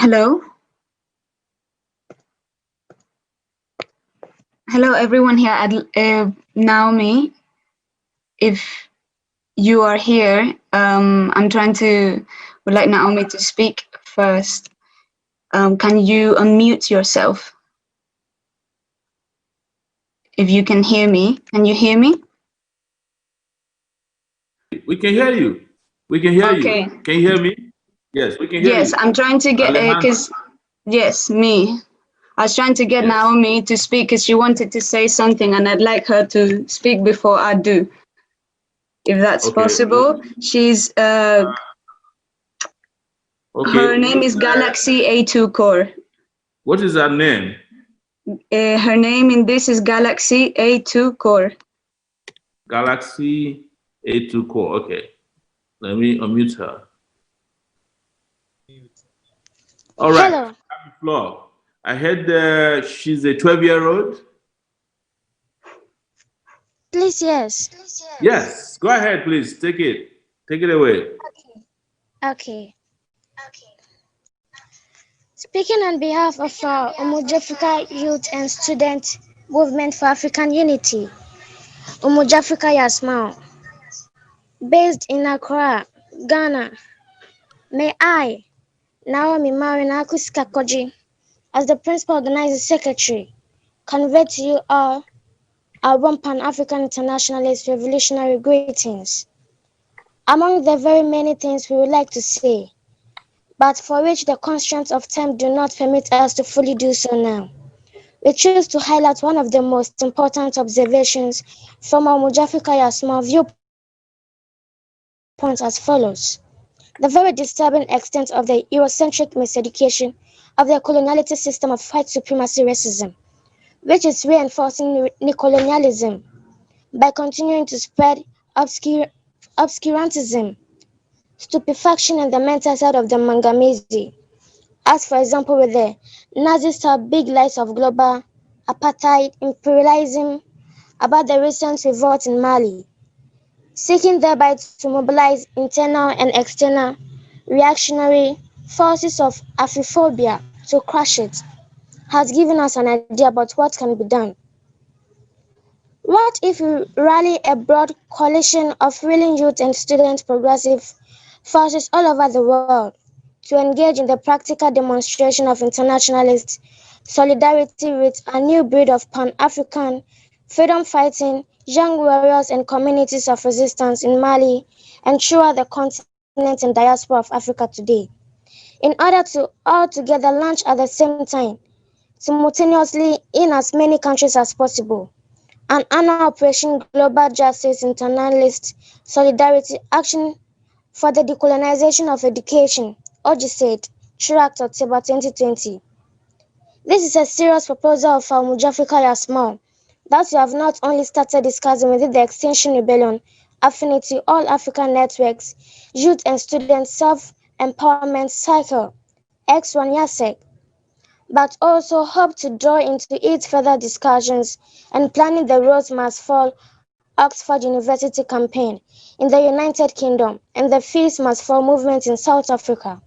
Speaker 16: Hello? Hello, everyone here at Naomi. If you are here, would like Naomi to speak first. Can you unmute yourself? If you can hear me, can you hear me?
Speaker 2: We can hear you. We can hear
Speaker 16: Okay.
Speaker 2: you. Can you hear me? Yes, we can hear
Speaker 16: Yes,
Speaker 2: you.
Speaker 16: I'm trying to get, yes, me. I was trying to get Naomi to speak because she wanted to say something and I'd like her to speak before I do. If that's possible. She's, her name is Galaxy A2 Core.
Speaker 2: What is her name?
Speaker 16: Her name in this is Galaxy A2 Core.
Speaker 2: Galaxy A2 Core. Okay. Let me unmute her. All right.
Speaker 17: Hello.
Speaker 2: Floor. I heard she's a 12-year-old.
Speaker 17: Please, yes.
Speaker 2: Yes. Go ahead, please. Take it. Take it away.
Speaker 17: Okay. Speaking on behalf of our Umujafrika Youth and Student Movement for African Unity, Umujafrika Yasmao, based in Accra, Ghana, may I, Naomi Marinakusika Koji, as the Principal Organizing Secretary, convey to you all our one Pan-African Internationalist Revolutionary greetings. Among the very many things we would like to say, but for which the constraints of time do not permit us to fully do so now, we choose to highlight one of the most important observations from our Mujafrika Yasma viewpoint as follows. The very disturbing extent of the Eurocentric miseducation of the coloniality system of white supremacy racism, which is reinforcing neocolonialism by continuing to spread obscurantism, stupefaction, and the mental side of the Mangamizi, as for example with the Nazi-style big lies of global apartheid, imperialism, about the recent revolt in Mali, seeking thereby to mobilize internal and external reactionary forces of Afrophobia to crush it, has given us an idea about what can be done. What if we rally a broad coalition of willing youth and student progressive forces all over the world to engage in the practical demonstration of internationalist solidarity with a new breed of Pan-African freedom-fighting young warriors and communities of resistance in Mali and throughout the continent and diaspora of Africa today, in order to all together launch at the same time, simultaneously in as many countries as possible, an annual Operation Global Justice Internationalist Solidarity Action for the Decolonization of Education, OGSED, through Act October 2020. This is a serious proposal of our Mujafrika Yasmal that we have not only started discussing within the Extinction Rebellion, Affinity, All African Networks, Youth and Student Self-Empowerment Cycle, X1 YASEC, but also hope to draw into it further discussions and planning the Rose Must Fall Oxford University campaign in the United Kingdom and the Feast Must Fall movement in South Africa,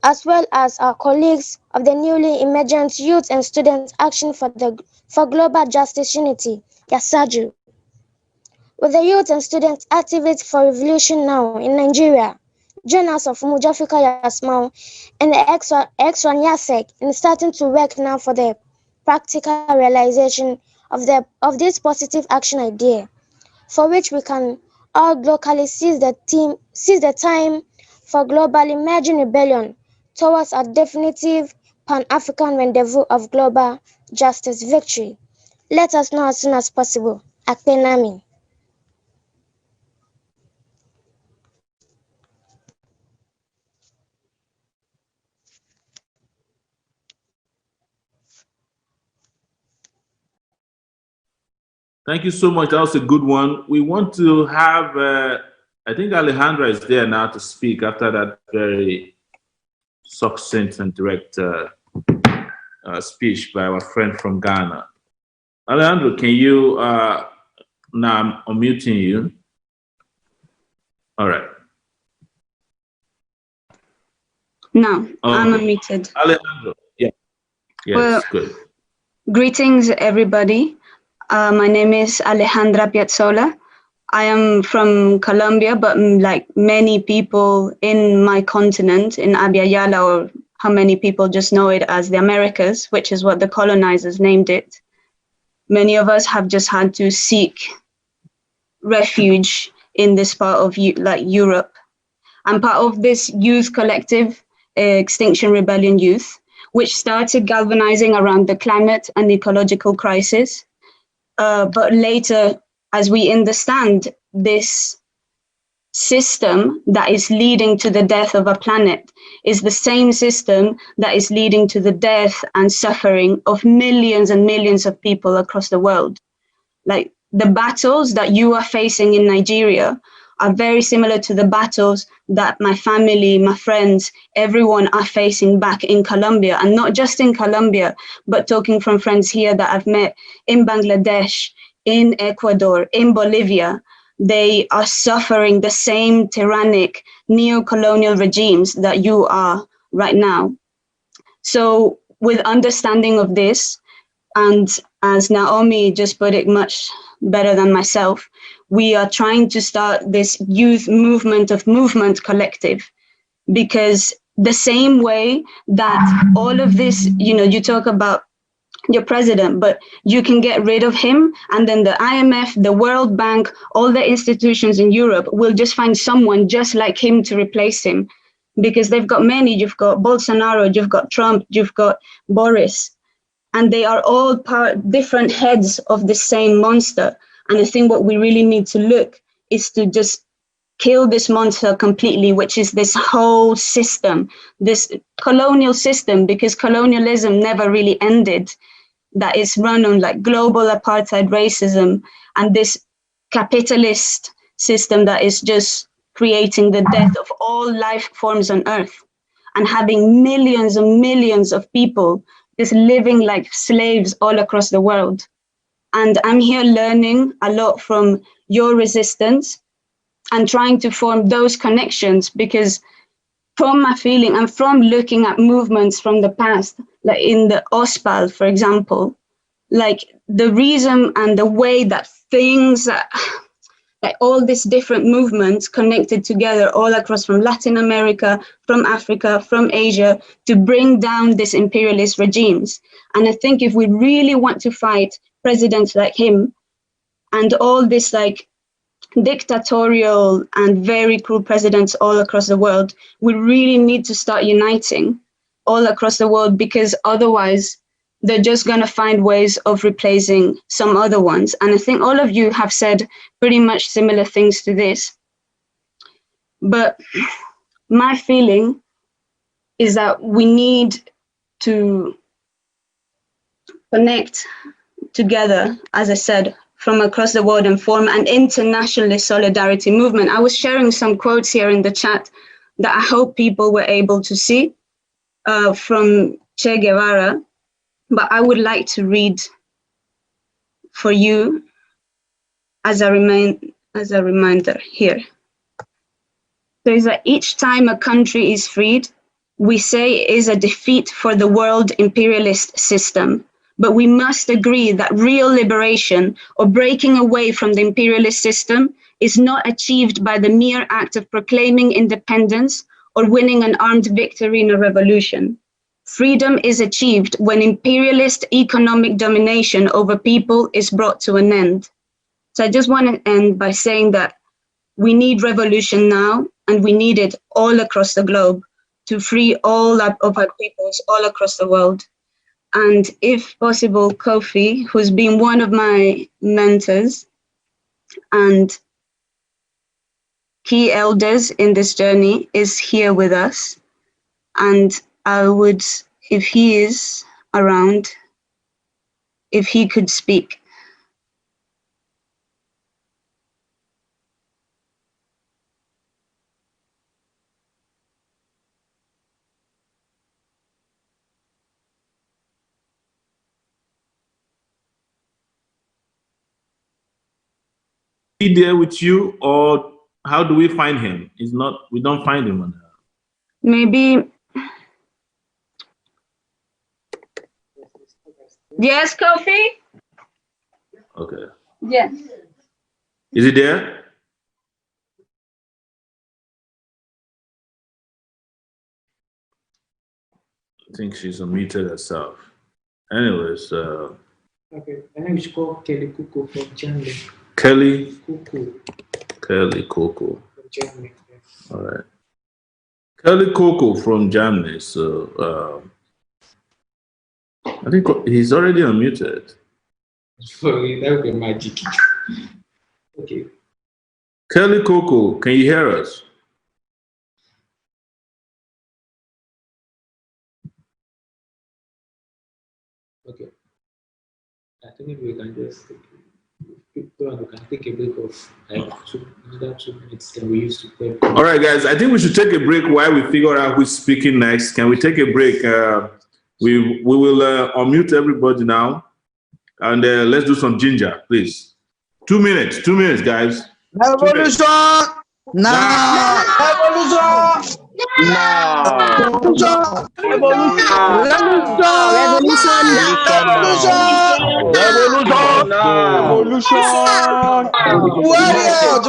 Speaker 17: as well as our colleagues of the newly emergent Youth and Students Action for Global Justice Unity, YASAJU, with the youth and students activists for revolution now in Nigeria, join us of Mujafrika Yasmau and the X1 YASEC in starting to work now for the practical realization of this positive action idea, for which we can all locally seize the time for global emerging rebellion towards a definitive Pan-African rendezvous of global justice victory. Let us know as soon as possible. Akpenami.
Speaker 2: Thank you so much. That was a good one. We want to have, I think Alejandra is there now to speak after that very succinct and direct speech by our friend from Ghana. Alejandro, can you, now I'm unmuting you. All right.
Speaker 16: No, I'm
Speaker 2: Okay.
Speaker 16: unmuted.
Speaker 2: Alejandro. Yeah. Yes,
Speaker 16: Well,
Speaker 2: good.
Speaker 16: greetings, everybody. My name is Alejandra Piazzola. I am from Colombia, but like many people in my continent, in Abya Yala, or how many people just know it as the Americas, which is what the colonizers named it. Many of us have just had to seek refuge in this part of like Europe. I'm part of this youth collective, Extinction Rebellion Youth, which started galvanizing around the climate and ecological crisis. But later, as we understand this system that is leading to the death of a planet is the same system that is leading to the death and suffering of millions and millions of people across the world. Like the battles that you are facing in Nigeria are very similar to the battles that my family, my friends, everyone are facing back in Colombia, and not just in Colombia, but talking from friends here that I've met in Bangladesh, in Ecuador, in Bolivia. They are suffering the same tyrannic neo-colonial regimes that you are right now. So with understanding of this, and as Naomi just put it much better than myself, we are trying to start this youth movement of movement collective, because the same way that all of this, you talk about your president, but you can get rid of him, and then the IMF, the World Bank, all the institutions in Europe will just find someone just like him to replace him, because they've got many. You've got Bolsonaro, you've got Trump, you've got Boris, and they are all different heads of the same monster. And I think what we really need to look is to just kill this monster completely, which is this whole system, this colonial system, because colonialism never really ended. That is run on like global apartheid racism and this capitalist system that is just creating the death of all life forms on earth and having millions and millions of people just living like slaves all across the world. And I'm here learning a lot from your resistance and trying to form those connections, because from my feeling and from looking at movements from the past, like in the OSPAL, for example, like the reason and the way that things, like all these different movements connected together all across from Latin America, from Africa, from Asia, to bring down these imperialist regimes. And I think if we really want to fight presidents like him and all this like dictatorial and very cruel presidents all across the world, we really need to start uniting all across the world, because otherwise they're just going to find ways of replacing some other ones. And I think all of you have said pretty much similar things to this. But my feeling is that we need to connect together, as I said, from across the world and form an international solidarity movement. I was sharing some quotes here in the chat that I hope people were able to see from Che Guevara, but I would like to read for you as a reminder here. So it's that each time a country is freed, we say it is a defeat for the world imperialist system. But we must agree that real liberation or breaking away from the imperialist system is not achieved by the mere act of proclaiming independence or winning an armed victory in a revolution. Freedom is achieved when imperialist economic domination over people is brought to an end. So I just want to end by saying that we need revolution now, and we need it all across the globe to free all of our peoples all across the world. And if possible, Kofi, who's been one of my mentors and key elders in this journey, is here with us. And I would, if he is around, if he could speak.
Speaker 2: He there with you, or how do we find him? He's not. We don't find him on
Speaker 16: Maybe Yes, Kofi?
Speaker 2: Okay.
Speaker 16: Yes.
Speaker 2: Is it there? I think she's unmuted herself. Anyways,
Speaker 18: Okay, my name is called Kelly Kuku from Germany.
Speaker 2: Kelly
Speaker 18: Kuku
Speaker 2: Coco.
Speaker 18: from Germany. Yeah.
Speaker 2: All right. Kelly Coco from Germany. So I think he's already unmuted.
Speaker 18: Sorry, that would be magic. Okay.
Speaker 2: Kelly Coco, can you hear us?
Speaker 18: Okay. I think we can just people can take a break of like 2 minutes that we used to play.
Speaker 2: All right, guys. I think we should take a break while we figure out who's speaking next. Can we take a break? We will unmute everybody now, and let's do some ginger, please. 2 minutes. 2 minutes, guys.
Speaker 3: Revolution now! Revolution now! Revolution! Warriors!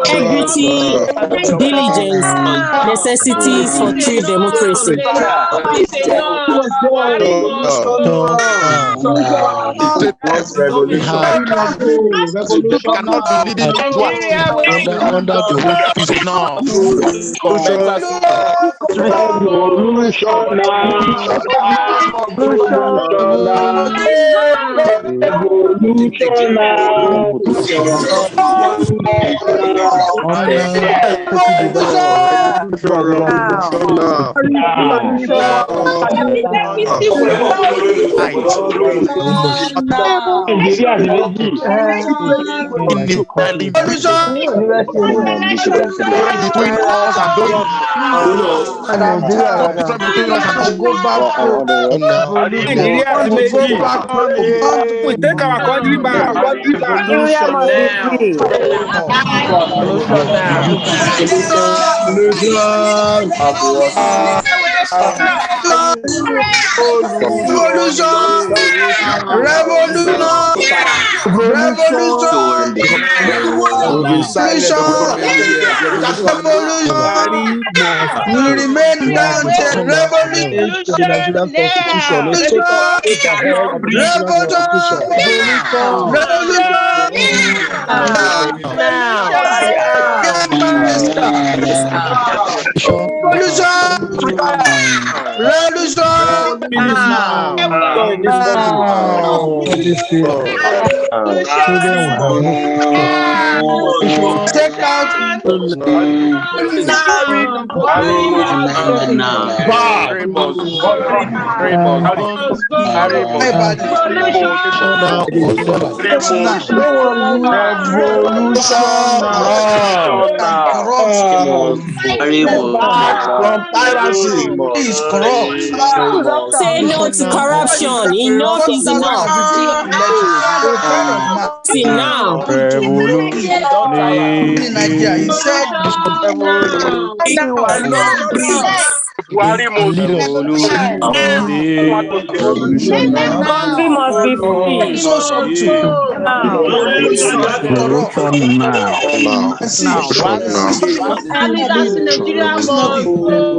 Speaker 5: Integrity, diligence, necessities for true democracy.
Speaker 19: Under the hope is now. Between us and those
Speaker 3: we take our country back.
Speaker 5: Nigeria must be free.
Speaker 3: We remain down to revolution. Take out is corrupt.
Speaker 5: Say no to corruption. Enough is enough. See now.
Speaker 3: Nigeria, he said,
Speaker 5: Country must be free.
Speaker 3: so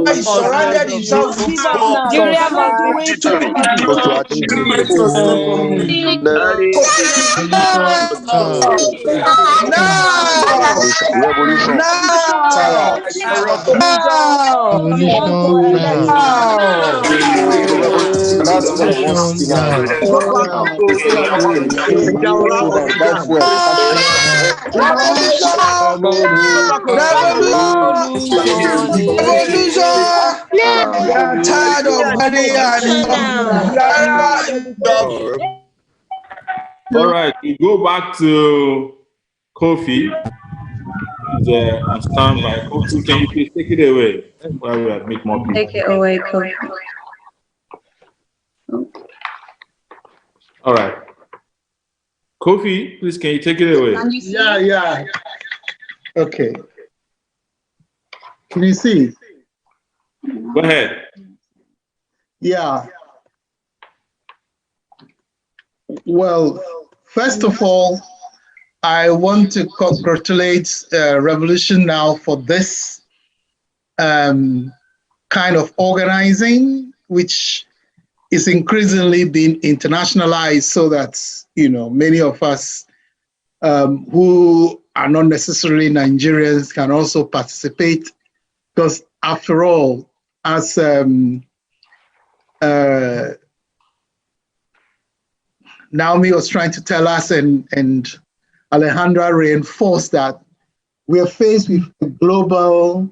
Speaker 3: he surrounded himself.
Speaker 5: Nigeria must be free.
Speaker 6: last response in our
Speaker 1: We are tired of money and
Speaker 2: All right, we go back to Kofi. He's on standby. Kofi, can you please take it away while we admit more people?
Speaker 16: Take it away, Kofi.
Speaker 2: All right. Kofi, please, can you take it away?
Speaker 20: Yeah. Okay. Can you see?
Speaker 2: Go ahead.
Speaker 20: Yeah. Well, first of all, I want to congratulate Revolution Now for this kind of organizing, which is increasingly being internationalized so that, many of us who are not necessarily Nigerians can also participate. Because after all, as Naomi was trying to tell us and Alejandra reinforced that we are faced with a global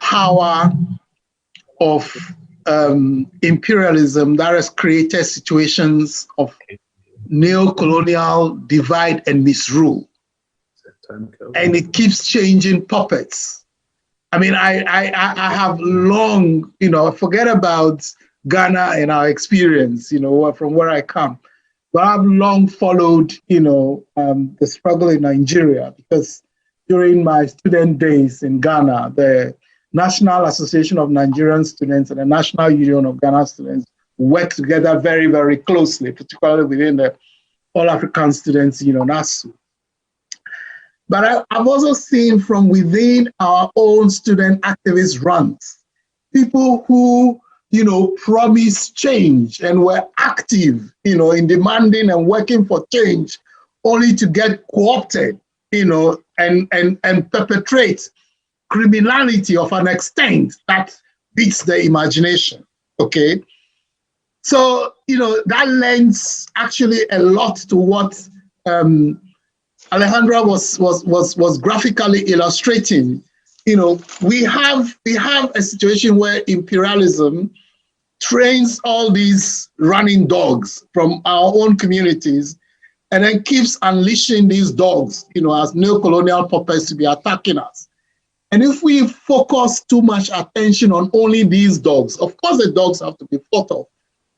Speaker 20: power of imperialism that has created situations of neo-colonial divide and misrule. And it keeps changing puppets. I mean, I have long, forget about Ghana and our experience, from where I come. But I've long followed, the struggle in Nigeria, because during my student days in Ghana, the National Association of Nigerian Students and the National Union of Ghana Students work together very, very closely, particularly within the All African Students, NASU. But I've also seen from within our own student activist ranks, people who, promised change and were active, in demanding and working for change, only to get co-opted, and perpetrate criminality of an extent that beats the imagination, okay? So, that lends actually a lot to what Alejandra was graphically illustrating. We have a situation where imperialism trains all these running dogs from our own communities and then keeps unleashing these dogs, as neo-colonial puppets to be attacking us. And if we focus too much attention on only these dogs, of course the dogs have to be fought off,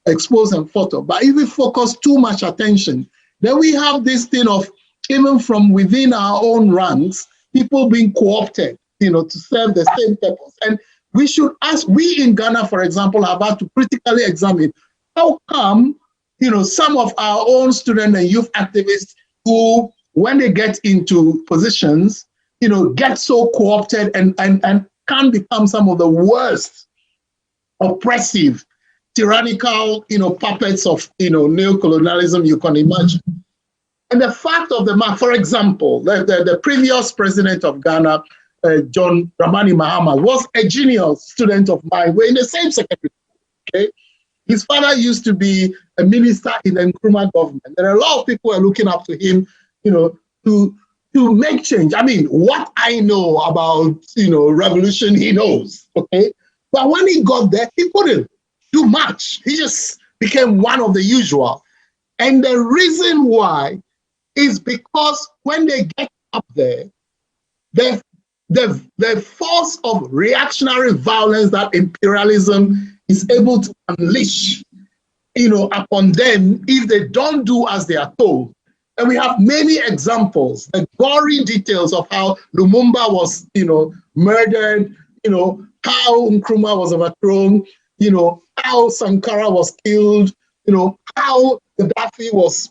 Speaker 20: exposed and fought off, but if we focus too much attention, then we have this thing of, even from within our own ranks, people being co-opted, to serve the same purpose. And we should ask, we in Ghana, for example, have had to critically examine how come, some of our own student and youth activists who, when they get into positions, get so co-opted and can become some of the worst oppressive, tyrannical, puppets of, neo-colonialism you can imagine. And the fact of the matter, for example, the previous president of Ghana, John Dramani Mahama, was a genius student of mine. We're in the same secretary, okay? His father used to be a minister in the Nkrumah government. There are a lot of people who are looking up to him, to make change. I mean, what I know about, revolution, he knows, okay? But when he got there, he couldn't do much. He just became one of the usual. And the reason why is because when they get up there, the force of reactionary violence that imperialism is able to unleash, upon them if they don't do as they are told. And we have many examples, the gory details of how Lumumba was, murdered, how Nkrumah was overthrown, how Sankara was killed, how Gaddafi was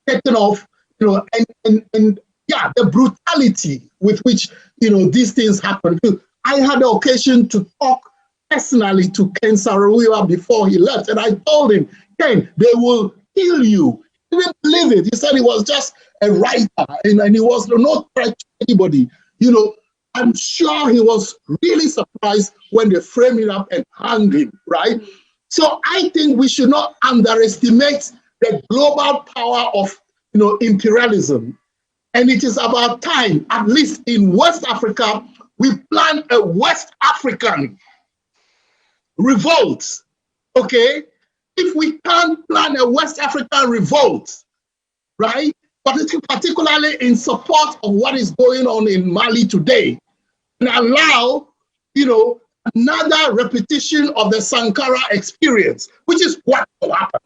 Speaker 20: taken off, and yeah, the brutality with which, these things happen. I had the occasion to talk personally to Ken Saro-Wiwa before he left, and I told him, Ken, they will kill you. He didn't believe it. He said he was just a writer, and he was no threat to anybody. I'm sure he was really surprised when they framed him up and hanged him, right? So I think we should not underestimate the global power of imperialism. And it is about time, at least in West Africa, we plan a West African revolt, okay? If we can't plan a West African revolt, right, particularly in support of what is going on in Mali today, and allow, another repetition of the Sankara experience, which is what will happen,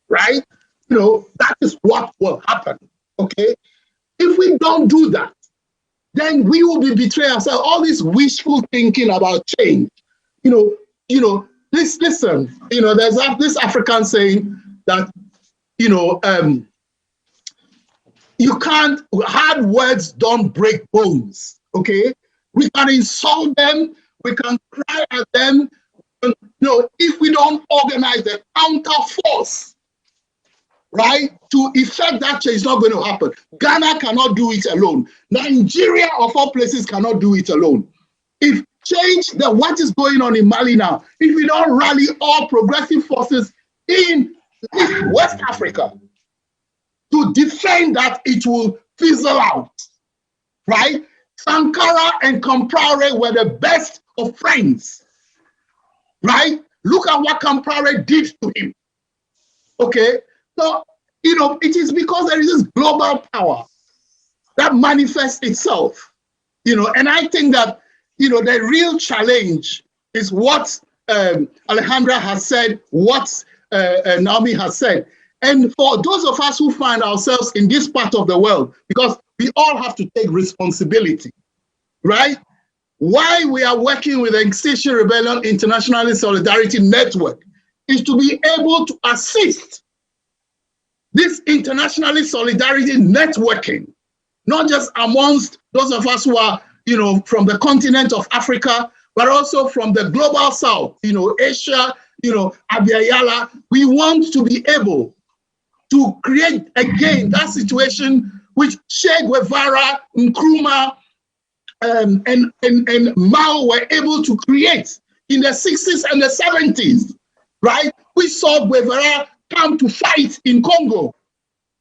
Speaker 20: right? That is what will happen, okay? If we don't do that, then we will be betraying ourselves. All this wishful thinking about change, listen, there's this African saying that, you can't, hard words don't break bones, okay? We can insult them, we can cry at them, if we don't organize the counter force, right, to effect that change, it's not going to happen. Ghana cannot do it alone. Nigeria, of all places, cannot do it alone. If what is going on in Mali now, if we don't rally all progressive forces in West Africa to defend that, it will fizzle out, right? Sankara and Compaore were the best of friends, right? Look at what Compaore did to him, okay? So, it is because there is this global power that manifests itself, and I think that, the real challenge is what Alejandra has said, what Naomi has said. And for those of us who find ourselves in this part of the world, because we all have to take responsibility, right? Why we are working with the Extinction Rebellion International Solidarity Network is to be able to assist this internationally solidarity networking, not just amongst those of us who are, from the continent of Africa, but also from the global south, Asia, Abiyala. We want to be able to create again that situation which Che Guevara, Nkrumah, and Mao were able to create in the 60s and the 70s, right? We saw Guevara come to fight in Congo,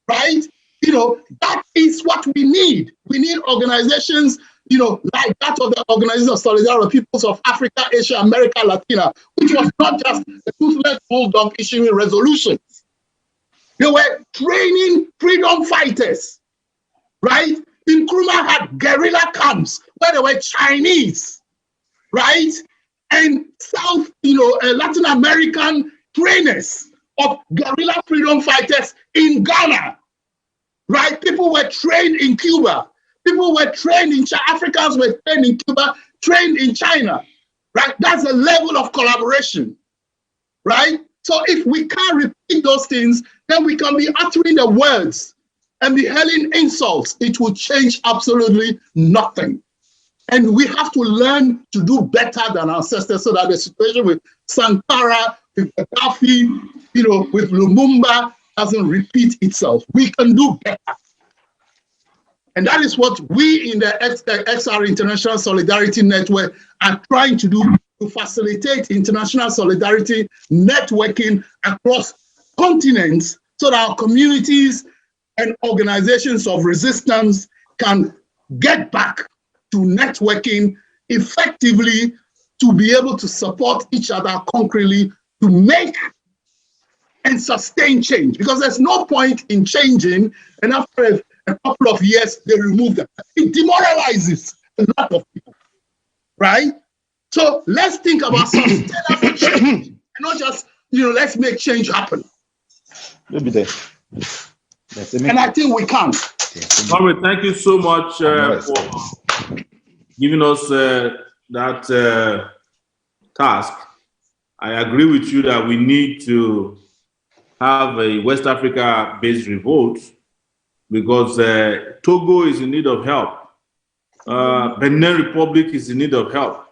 Speaker 20: right? That is what we need. We need organizations, like that of the Organization of Solidarity of Peoples of Africa, Asia, America, Latina, which was not just the toothless bulldog issuing resolutions. They were training freedom fighters, right? Nkrumah had guerrilla camps where there were Chinese, right? And South, Latin American trainers of guerrilla freedom fighters in Ghana, right? People were trained in Cuba. People were trained in China. Africans were trained in Cuba, trained in China, right? That's a level of collaboration, right? So if we can't repeat those things, then we can be uttering the words and be hurling insults. It will change absolutely nothing. And we have to learn to do better than our ancestors so that the situation with Sankara, with Gaddafi, with Lumumba doesn't repeat itself. We can do better. And that is what we in the XR International Solidarity Network are trying to do, to facilitate international solidarity networking across continents so that our communities and organizations of resistance can get back to networking effectively, to be able to support each other concretely, to make and sustain change. Because there's no point in changing, and after a couple of years, they remove them. It demoralizes a lot of people, right? So let's think about sustainable change, and not just, let's make change happen. Maybe there. And I think we can.
Speaker 2: Comrade, thank you so much for giving us that task. I agree with you that we need to have a West Africa-based revolt because Togo is in need of help. Benin Republic is in need of help.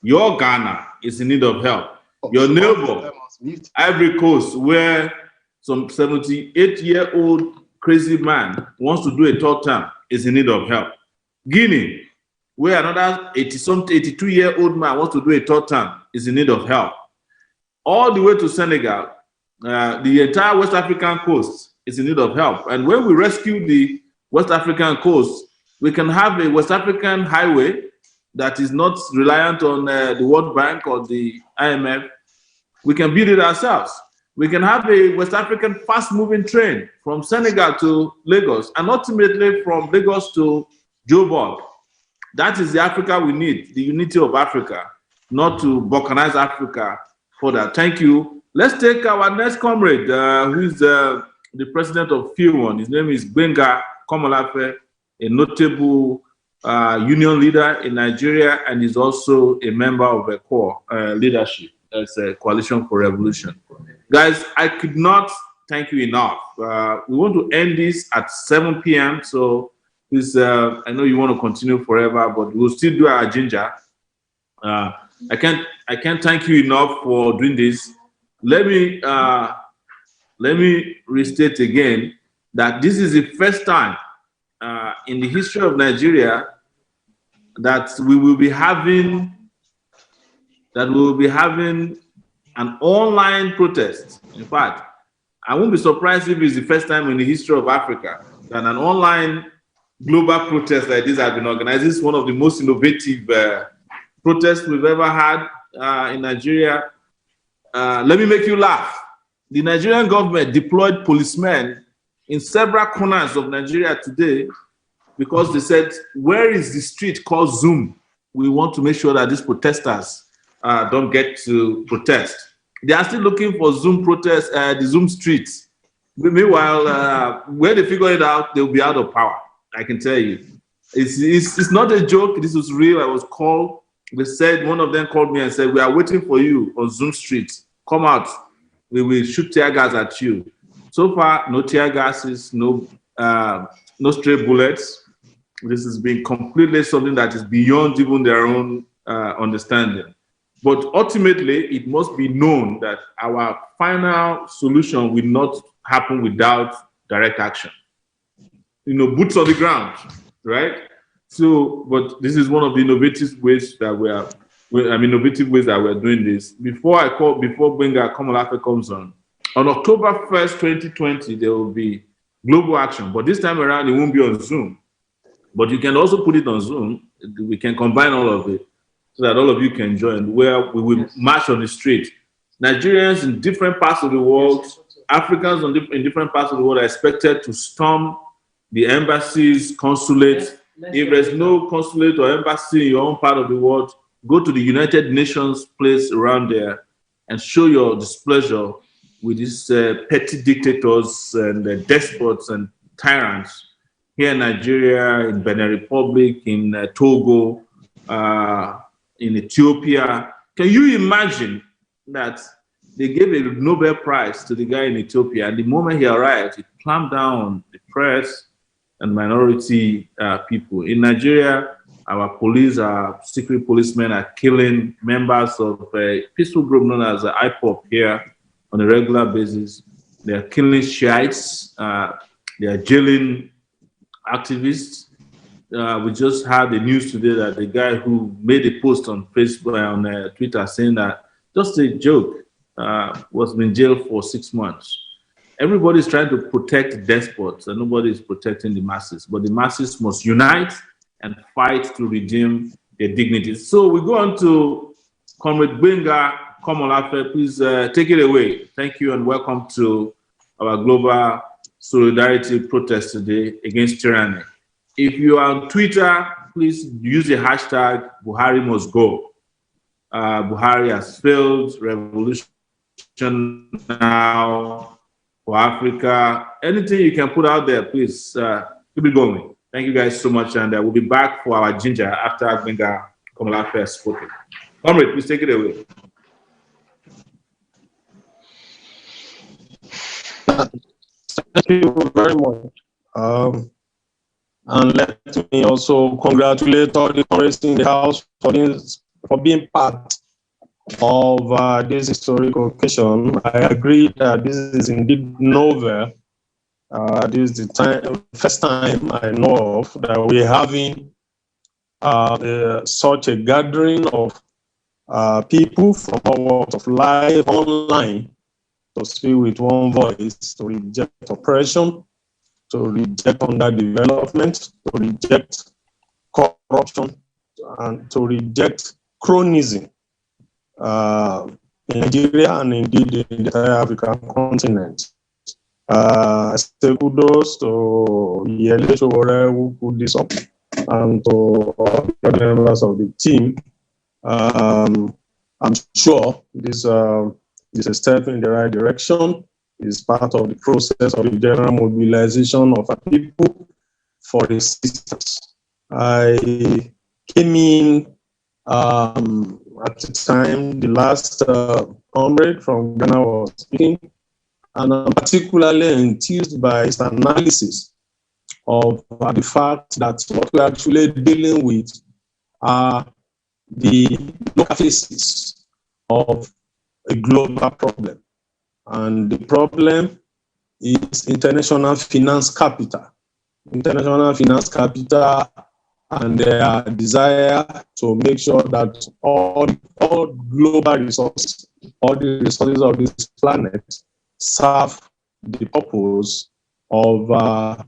Speaker 2: Your Ghana is in need of help. Your neighbor, Ivory Coast, where some 78-year-old crazy man wants to do a third term, is in need of help. Guinea, where another 82-year-old man wants to do a third term, is in need of help. All the way to Senegal, the entire West African coast is in need of help. And when we rescue the West African coast, we can have a West African highway that is not reliant on the World Bank or the IMF. We can build it ourselves. We can have a West African fast-moving train from Senegal to Lagos, and ultimately from Lagos to Joburg. That is the Africa we need, the unity of Africa, not to balkanize Africa further. Thank you. Let's take our next comrade, who is the president of FION. His name is Gbenga Komolafe, a notable union leader in Nigeria, and is also a member of a core leadership as a Coalition for Revolution. Guys, I could not thank you enough. We want to end this at 7 p.m. So please, I know you want to continue forever, but we'll still do our ginger. I can't thank you enough for doing this. Let me restate again that this is the first time in the history of Nigeria that we will be having an online protest. In fact, I won't be surprised if it's the first time in the history of Africa that an online global protest like this has been organized. This is one of the most innovative protests we've ever had in Nigeria. Let me make you laugh. The Nigerian government deployed policemen in several corners of Nigeria today because they said, where is the street called Zoom? We want to make sure that these protesters don't get to protest. They are still looking for Zoom protests, the Zoom streets. Meanwhile, when they figure it out, they'll be out of power. I can tell you. It's not a joke. This was real. I was called. They said, one of them called me and said, we are waiting for you on Zoom Street. Come out. We will shoot tear gas at you. So far, no tear gases, no stray bullets. This has been completely something that is beyond even their own understanding. But ultimately, it must be known that our final solution will not happen without direct action. Boots on the ground, right? So, but this is one of the innovative ways that we're doing this. Before Gbenga Komolafe comes on October 1st, 2020, there will be global action, but this time around, it won't be on Zoom. But you can also put it on Zoom. We can combine all of it so that all of you can join, where we will march on the street. Nigerians in different parts of the world, Africans in different parts of the world are expected to storm the embassies, consulates. If there's no consulate or embassy in your own part of the world, go to the United Nations place around there and show your displeasure with these petty dictators and despots and tyrants here in Nigeria, in Benin Republic, in Togo, in Ethiopia. Can you imagine that they gave a Nobel Prize to the guy in Ethiopia, and the moment he arrived, he clamped down on the press and minority people. In Nigeria, our police, our secret policemen are killing members of a peaceful group known as IPOP here on a regular basis. They are killing Shiites. They are jailing activists. We just had the news today that the guy who made a post on Facebook, on Twitter, saying that just a joke, was in jail for 6 months. Everybody is trying to protect despots, and nobody is protecting the masses. But the masses must unite and fight to redeem their dignity. So we go on to Comrade Gbenga Komolafe. Please take it away. Thank you and welcome to our global solidarity protest today against tyranny. If you are on Twitter, please use the hashtag Buhari must go. Buhari has failed, revolution now for Africa. Anything you can put out there, please keep it going. Thank you guys so much, and we'll be back for our ginger after Gbenga Komolafe has spoken. Comrade, please take it away.
Speaker 11: Thank you very much. And let me also congratulate all the comrades in the House for being part of this historic occasion. I agree that this is indeed novel. This is the first time I know of that we're having
Speaker 21: such a gathering of people from all walks of life online to speak with one voice, to reject oppression, to reject underdevelopment, to reject corruption, and to reject cronyism in Nigeria and indeed in the entire African continent. Say kudos to Yele Showore who put this up, and to all the members of the team. I'm sure this is a step in the right direction. It's part of the process of the general mobilization of our people for resistance. I came in at the time the last comrade from Ghana was speaking, and I'm particularly enthused by his analysis of the fact that what we're actually dealing with are the local faces of a global problem. And the problem is international finance capital. International finance capital and their desire to make sure that all global resources, all the resources of this planet serve the purpose of the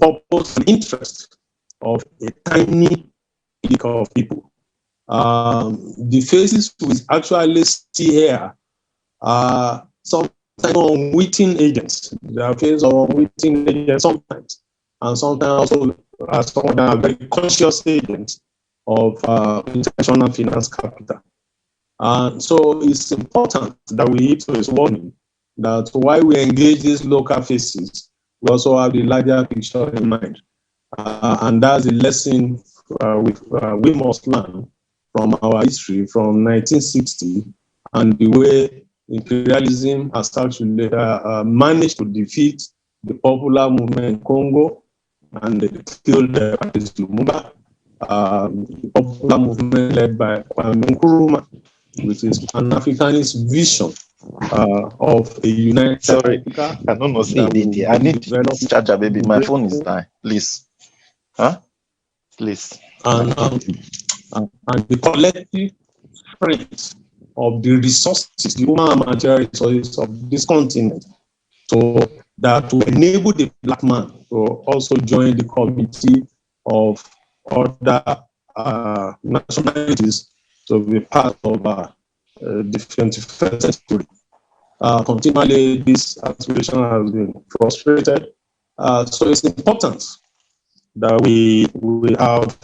Speaker 21: purpose and interest of a tiny clique of people. The faces we actually see here are sometimes unwitting agents. They are faces of unwitting agents sometimes, and sometimes also some of them are very conscious agents of international finance capital. So it's important that we heed to his warning that while we engage these local faces, we also have the larger picture in mind. And that's the lesson we must learn from our history from 1960 and the way imperialism has actually managed to defeat the popular movement in Congo and killed Patrice Lumumba, the popular movement led by Kwame Nkrumah, which is an Africanist vision of a united Africa.
Speaker 22: I don't know. I need charger, baby. My phone is dying. Please. Huh? Please.
Speaker 21: And the collective strength of the resources, the human and material resources of this continent, to enable the black man to also join the committee of other nationalities to be part of the 21st century. Continually, this aspiration has been frustrated. So it's important that we have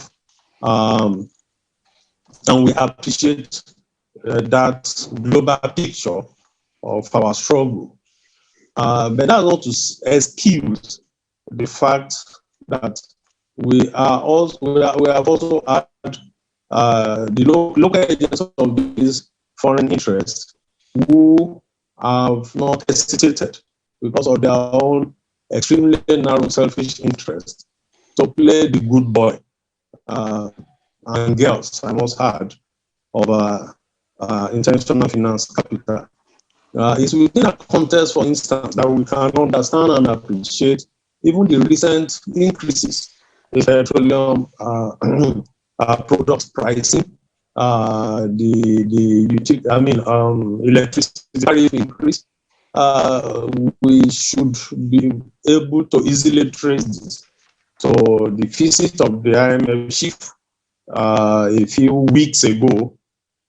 Speaker 21: and we appreciate that global picture of our struggle. But that's not to excuse the fact that we have also had the local agents of these foreign interests who have not hesitated because of their own extremely narrow selfish interests to play the good boy and girls, I must add, of international finance capital. It's within that context, for instance, that we can understand and appreciate even the recent increases in petroleum product pricing, electricity tariff increase. We should be able to easily trace this. So the visit of the IMF chief a few weeks ago,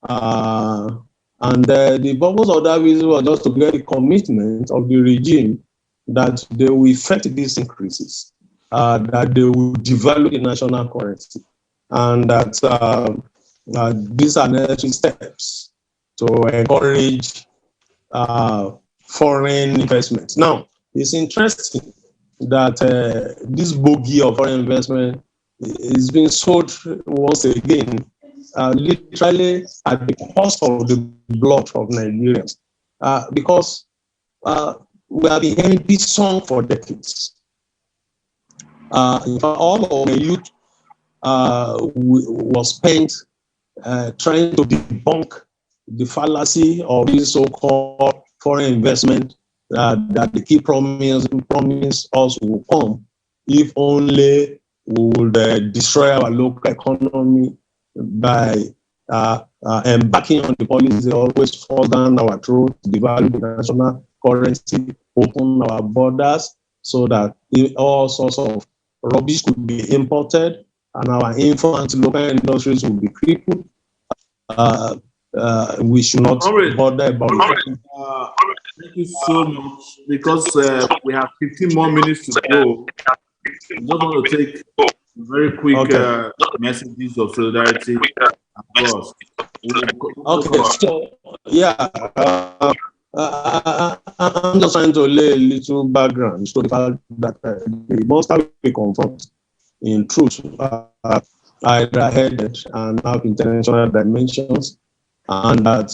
Speaker 21: and the purpose of that visit was just to get the commitment of the regime that they will effect these increases, that they will devalue the national currency, and that these are necessary steps to encourage foreign investment. Now, it's interesting that this bogey of foreign investment is being sold once again, literally at the cost of the blood of Nigerians, because we have been hearing this song for decades. In fact, all of my youth was spent trying to debunk the fallacy of this so-called foreign investment that the key promise us will come if only we would destroy our local economy by embarking on the policy that always fall down our throat, devalue the national currency, open our borders so that all sorts of rubbish could be imported and our infant local industries will be crippled. We should not bother about it.
Speaker 2: Thank you so much. Because we have 15 more minutes to go, I just want to take very quick messages of solidarity across.
Speaker 21: Okay, so yeah, I'm just trying to lay a little background to the fact that the monster we confront, in truth, either headed and have international dimensions, and that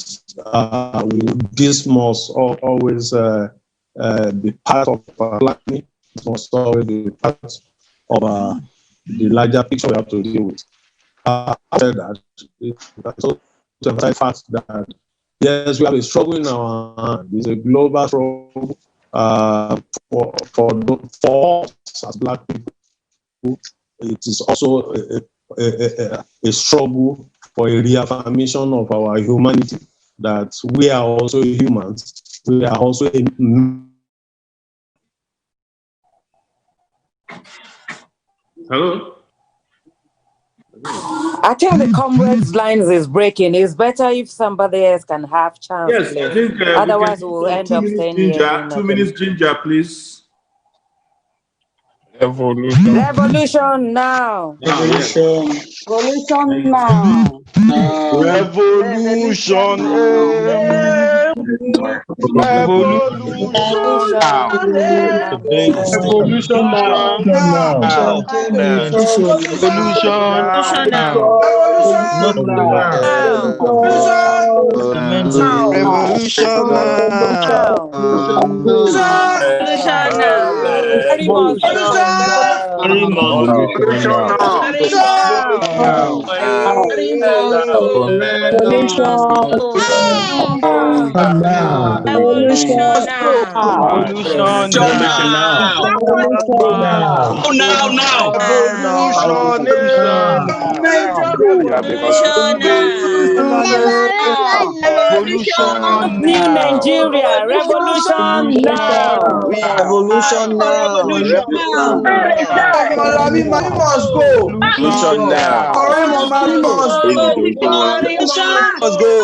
Speaker 21: this must always be part of our planning. It must always be part of the larger picture we have to deal with. I said that it's also to emphasize the fact that yes, we have a struggle in our hand. It's a global struggle for us as Black people. It is also a struggle for a reaffirmation of our humanity, that we are also humans. We are also
Speaker 2: Hello?
Speaker 7: I think the comrades' lines is breaking. It's better if somebody else can have chance.
Speaker 2: Yes, I think
Speaker 7: Otherwise,
Speaker 2: we
Speaker 7: we'll
Speaker 2: can
Speaker 7: end
Speaker 2: 2
Speaker 7: up
Speaker 2: minutes
Speaker 7: staying here
Speaker 2: ginger.
Speaker 7: doing
Speaker 2: 2
Speaker 7: nothing.
Speaker 2: minutes ginger, please.
Speaker 4: Revolution.
Speaker 7: Revolution now.
Speaker 4: Revolution.
Speaker 7: Revolution now.
Speaker 4: Revolution. Revolution now. Revolution now. Revolution now.
Speaker 7: Everybody must go. New Nigeria, revolution now.
Speaker 4: Revolution now.
Speaker 3: Malami must go.
Speaker 4: Revolution now.
Speaker 3: Malami must
Speaker 4: go.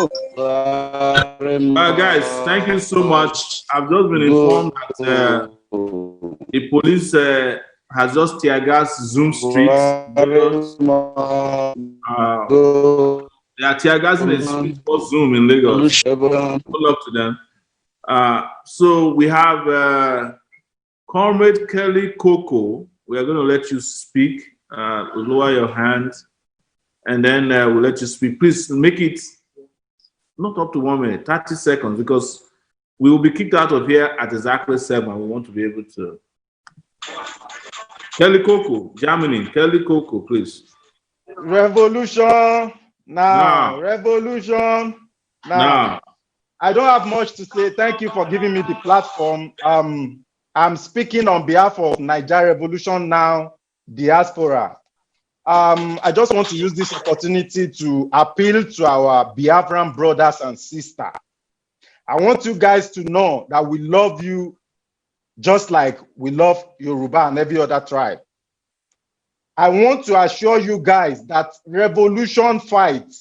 Speaker 2: Guys, thank you so much. I've just been informed that the police has just tear gas Zoom streets. They are tear gassing a street called Zoom in Lagos. Good luck to them. So we have Comrade Kelly Coco. We are going to let you speak. We'll lower your hand, and then we'll let you speak. Please make it not up to 1 minute, 30 seconds, because we will be kicked out of here at exactly 7. We want to be able to. Kelly Coco, Germany. Kelly Coco, please.
Speaker 9: Revolution now. Revolution now. I don't have much to say. Thank you for giving me the platform. I'm speaking on behalf of Nigeria Revolution Now diaspora. I just want to use this opportunity to appeal to our Biafran brothers and sisters. I want you guys to know that we love you just like we love Yoruba and every other tribe. I want to assure you guys that revolution fight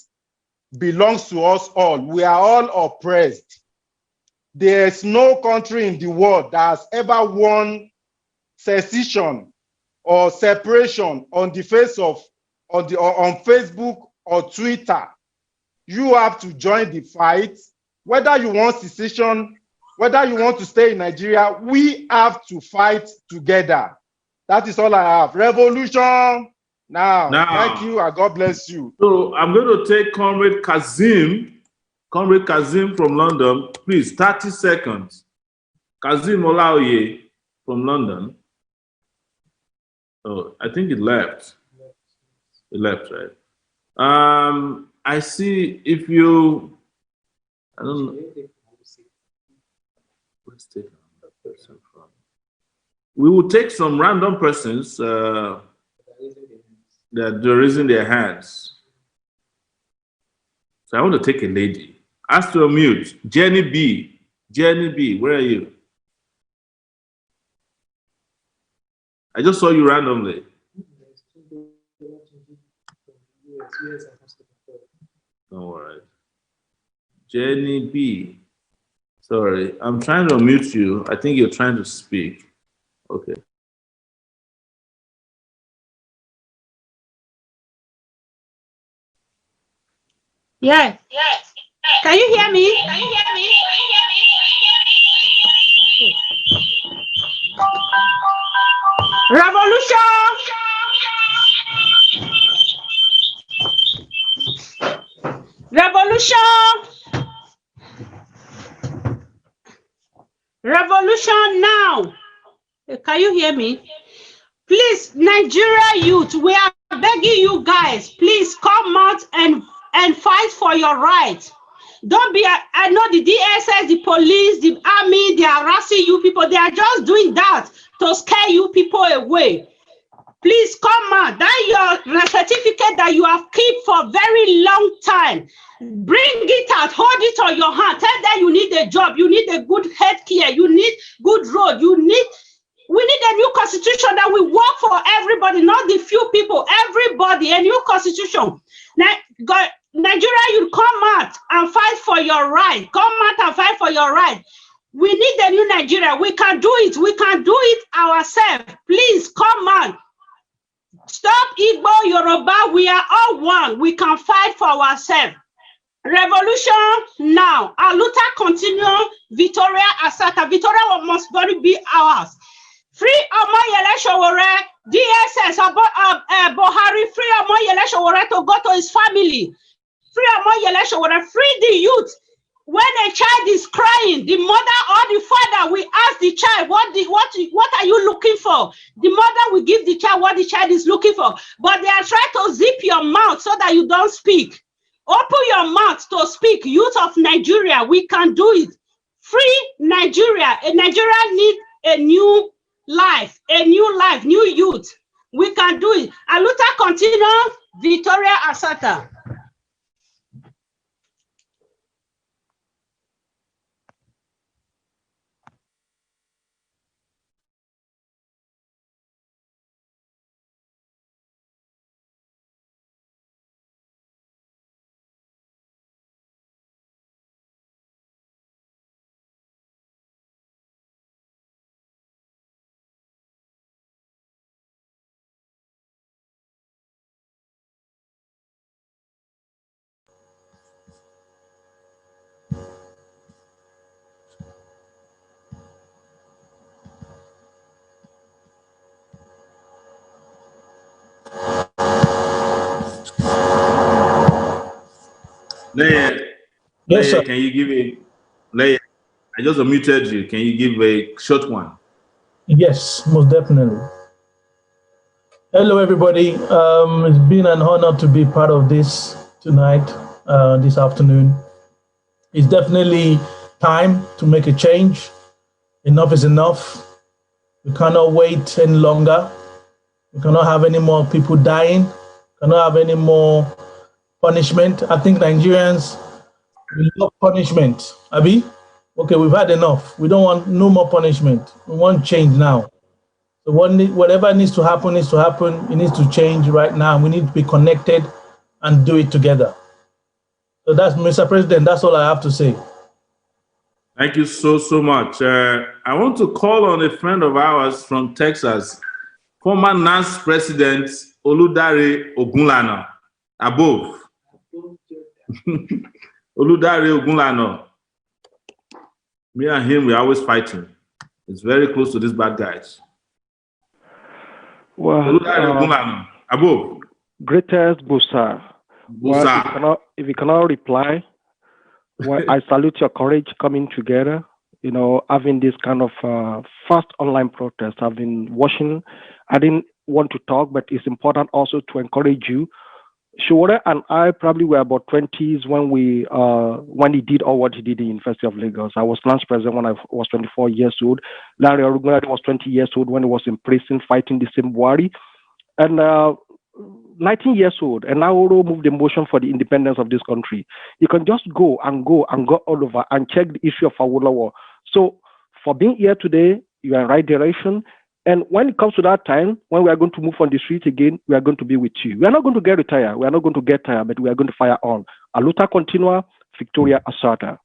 Speaker 9: belongs to us all. We are all oppressed. There is no country in the world that has ever won secession or separation on the face of on Facebook or Twitter. You have to join the fight. Whether you want secession, whether you want to stay in Nigeria, we have to fight together. That is all I have. Revolution now. Thank you and God bless you.
Speaker 2: So I'm going to take Comrade Kazim from London. Please, 30 seconds. Kazim Olaoye from London. Oh, I think it left. It left, right? I see if you, I don't know. Let's take that person from. We will take some random persons that they're raising their hands. So I want to take a lady. Ask to unmute. Jenny B. Jenny B, where are you? I just saw you randomly. All right. Jenny B. Sorry, I'm trying to unmute you. I think you're trying to speak. Okay.
Speaker 8: Yeah. Can you hear me? Can you hear me? Revolution! Revolution! Revolution now! Can you hear me? Please, Nigeria youth, we are begging you guys, please come out and fight for your rights. Don't be, I know the DSS, the police, the army, they are harassing you people. They are just doing that to scare you people away. Please come out. That your certificate that you have kept for a very long time. Bring it out, hold it on your hand. Tell them you need a job, you need a good health care, you need good road, we need a new constitution that will work for everybody, not the few people, everybody, a new constitution. Now, Nigeria, you come out and fight for your right. Come out and fight for your right. We need a new Nigeria. We can do it. We can do it ourselves. Please come out. Stop Igbo, Yoruba. We are all one. We can fight for ourselves. Revolution now. Aluta continue. Victoria Asata. Victoria must very be ours. Free Omoyele Sowore, DSS, Buhari, free Omoyele Sowore to go to his family. Free Omoyele Sowore, free the youth. When a child is crying, the mother or the father will ask the child, what are you looking for? The mother will give the child what the child is looking for. But they are trying to zip your mouth so that you don't speak. Open your mouth to speak. Youth of Nigeria, we can do it. Free Nigeria. Nigeria needs a new life, new youth. We can do it. Aluta continue, Victoria Asata.
Speaker 2: Leye, can you give a Leye? I just unmuted you. Can you give a short one?
Speaker 3: Yes, most definitely. Hello, everybody. It's been an honor to be part of this tonight, this afternoon. It's definitely time to make a change. Enough is enough. We cannot wait any longer. We cannot have any more people dying. We cannot have any more punishment. I think Nigerians, we love punishment. Abi? Okay, we've had enough. We don't want no more punishment. We want change now. So whatever needs to happen needs to happen. It needs to change right now. We need to be connected and do it together. So that's, Mr. President, that's all I have to say.
Speaker 2: Thank you so much. I want to call on a friend of ours from Texas, former NAS President Oludare Ogunlana. Above. Oludare Ogunlana. Me and him, we're always fighting. It's very close to these bad guys.
Speaker 12: Well,
Speaker 2: Oludare Ogunlana. Above.
Speaker 12: Greatest Busa. Well, if you cannot reply, well, I salute your courage coming together. You know, having this kind of first online protest. I've been watching. I didn't want to talk, but it's important also to encourage you. Shore and I probably were about 20s when he did all what he did in the University of Lagos. I was class president when I was 24 years old. Larry Orugunade was 20 years old when he was in prison fighting the same Buhari. And 19 years old, and now Oro moved the motion for the independence of this country. You can just go all over and check the issue of Awolowo. So for being here today, you are in the right direction. And when it comes to that time, when we are going to move on the street again, we are going to be with you. We are not going to get retired. We are not going to get tired, but we are going to fire on. Aluta continua, Victoria Asata.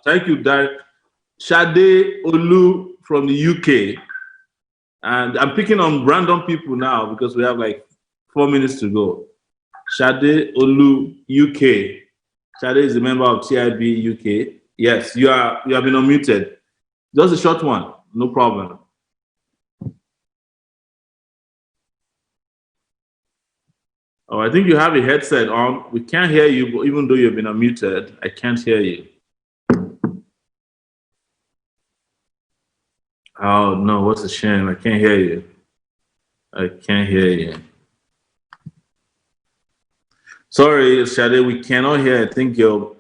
Speaker 2: Thank you, Derek. Shade Olu from the UK. And I'm picking on random people now because we have like 4 minutes to go. Shade Olu, UK. Shade is a member of TIB UK. Yes, you have been unmuted. Just a short one, no problem. Oh, I think you have a headset on. We can't hear you, but even though you've been unmuted, I can't hear you. Oh, no, what's a shame. I can't hear you. I can't hear you. Sorry, Shade, we cannot hear. I think your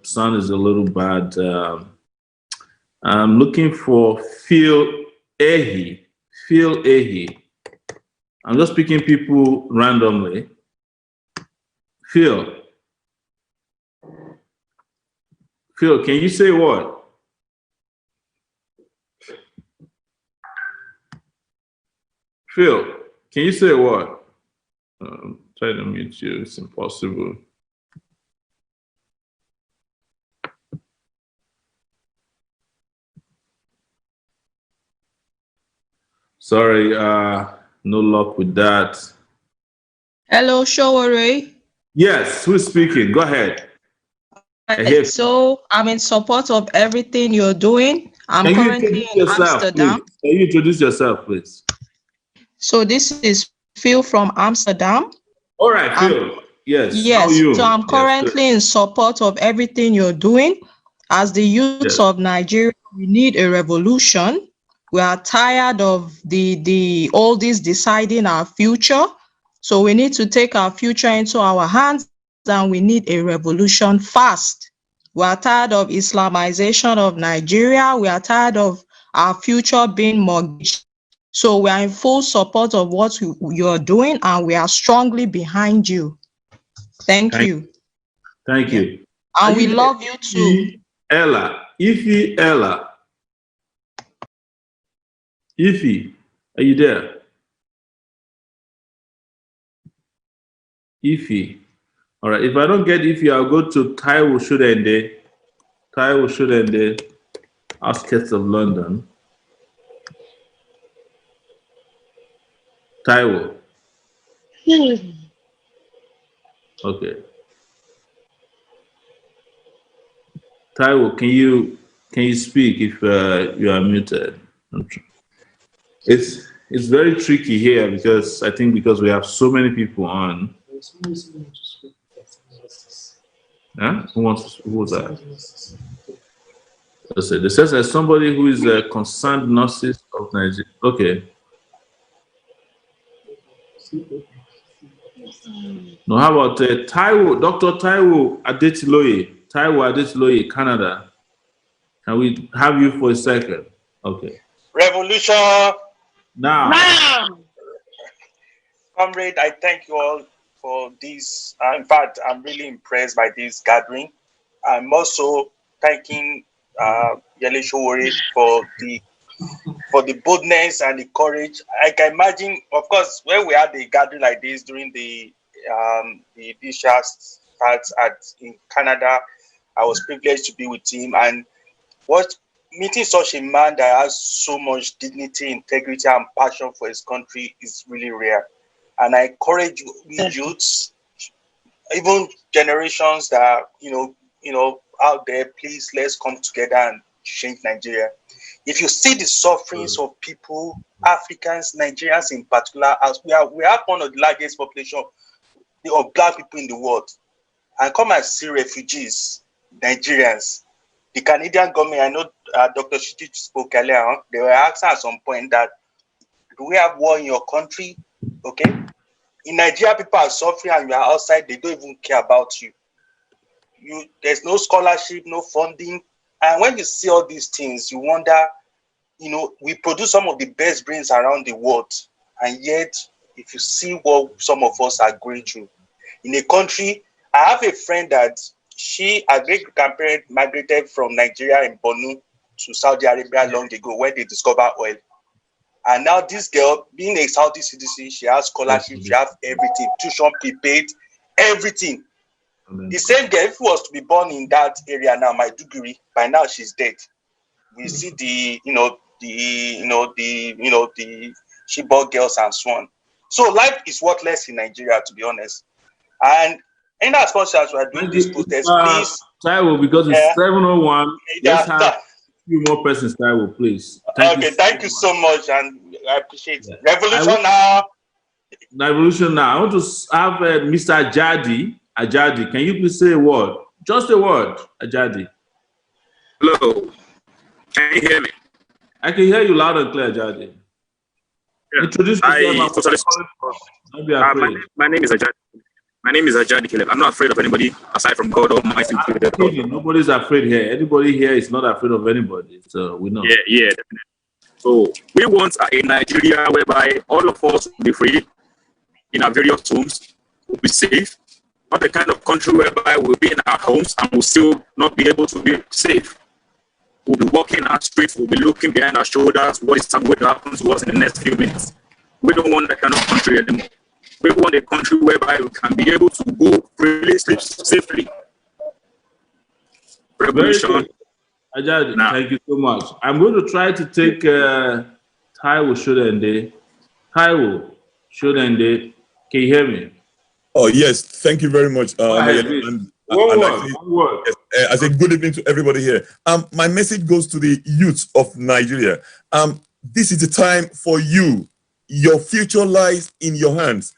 Speaker 2: sound is a little bad. I'm looking for Phil Ehi. Phil Ehi. I'm just picking people randomly. Phil, can you say what? Phil, can you say what? Try to mute you, it's impossible. Sorry, no luck with that.
Speaker 10: Hello, Showore.
Speaker 2: Yes, who's speaking? Go ahead.
Speaker 10: So I'm in support of everything you're doing. I'm currently in Amsterdam.
Speaker 2: Please? Can you introduce yourself, please?
Speaker 10: So this is Phil from Amsterdam.
Speaker 2: All right, Phil. Yes.
Speaker 10: Yes.
Speaker 2: How are you?
Speaker 10: So I'm currently in support of everything you're doing. As the youths of Nigeria, we need a revolution. We are tired of the all this deciding our future. So we need to take our future into our hands, and we need a revolution fast. We are tired of Islamization of Nigeria. We are tired of our future being mortgaged. So we are in full support of what you're doing, and we are strongly behind you. Thank you.
Speaker 2: Thank you.
Speaker 10: And we love you too.
Speaker 2: Ella. Ella. Ify, are you there? Ify. All right, if I don't get Ify, I'll go to Taiwo Shudende. Taiwo Shudende, outskirts of London. Taiwo. Okay. Taiwo, can you speak if you are muted? It's very tricky here because I think we have so many people on. Huh? Who was that? Let's say this says as somebody who is a concerned narcissist of Nigeria. Okay. No, how about Taiwo, Dr. Taiwo Adetiloye? Taiwo Adetiloye, Canada. Can we have you for a second? Okay.
Speaker 14: Revolution.
Speaker 2: Now.
Speaker 14: Comrade, I thank you all for this. In fact, I'm really impressed by this gathering. I'm also thanking Yele Showore for the boldness and the courage. I can imagine, of course, when we had a gathering like this during the starts in Canada, I was privileged to be with him, and meeting such a man that has so much dignity, integrity, and passion for his country is really rare. And I encourage youths, even generations that are out there, please let's come together and change Nigeria. If you see the sufferings of people, Africans, Nigerians in particular, as we have one of the largest population of black people in the world, and come and see refugees, Nigerians. The Canadian government, I know Dr. Shiji spoke earlier, they were asking at some point that, do we have war in your country? Okay. In Nigeria, people are suffering and you are outside, they don't even care about you. There's no scholarship, no funding. And when you see all these things, you wonder, you know, we produce some of the best brains around the world. And yet, if you see what some of us are going through in a country, I have a friend that her great-grandparent migrated from Nigeria and Borno to Saudi Arabia long ago when they discovered oil. And now this girl, being a Saudi citizen, she has scholarship, she has everything, tuition prepaid, everything. The same girl, if she was to be born in that area now, Maiduguri, by now she's dead. We see the Chibok girls and so on. So life is worthless in Nigeria, to be honest. And in as much as we are doing this protest, please.
Speaker 2: Taiwo, because it's 7:01. Let's have a few more persons, Taiwo, please.
Speaker 14: Thank you so much, and I appreciate it. Revolution now.
Speaker 2: Revolution now. I want to have Mr. Ajadi. Ajadi, can you please say a word? Just a word, Ajadi.
Speaker 13: Hello. Can you hear me?
Speaker 2: I can hear you loud and clear, Ajadi.
Speaker 13: Yeah.
Speaker 2: Introduce yourself. Don't be afraid.
Speaker 13: My name is Ajadi. My name is Ajadi Caleb. I'm not afraid of anybody aside from God Almighty.
Speaker 2: Nobody's afraid here. Anybody here is not afraid of anybody. So we know.
Speaker 13: Yeah, definitely. So we want a Nigeria whereby all of us will be free in our various homes, will be safe. Not the kind of country whereby we'll be in our homes and we'll still not be able to be safe. We'll be walking our streets, we'll be looking behind our shoulders, what is going to happen to us in the next few minutes. We don't want that kind of country anymore. We want a country whereby we can be able to go freely, sleep safely. Revolution.
Speaker 2: Ajadi, thank you so much. I'm going to try to take Taiwo Shodende. Taiwo Shodende, can you hear me?
Speaker 15: Oh, yes. Thank you very much.
Speaker 2: One word.
Speaker 15: Yes, I say good evening to everybody here. My message goes to the youth of Nigeria. This is the time for you. Your future lies in your hands.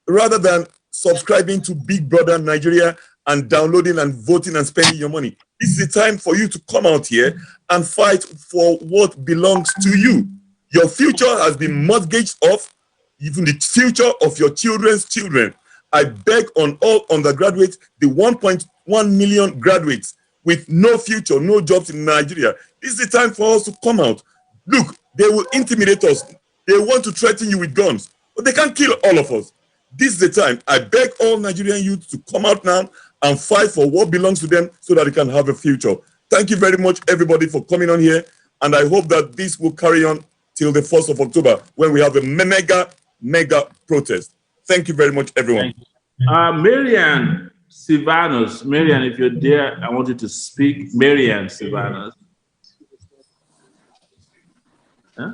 Speaker 15: Rather than subscribing to Big Brother Nigeria and downloading and voting and spending your money, this is the time for you to come out here and fight for what belongs to you. Your future has been mortgaged off, even the future of your children's children. I beg on all undergraduates, the 1.1 million graduates with no future, no jobs in Nigeria. This is the time for us to come out. Look, they will intimidate us. They want to threaten you with guns, but they can't kill all of us. This is the time. I beg all Nigerian youth to come out now and fight for what belongs to them so that they can have a future. Thank you very much, everybody, for coming on here. And I hope that this will carry on till the 1st of October when we have a mega protest. Thank you very much, everyone.
Speaker 2: Marian Silvanus. Marian, if you're there, I want you to speak. Marian Silvanus. Huh?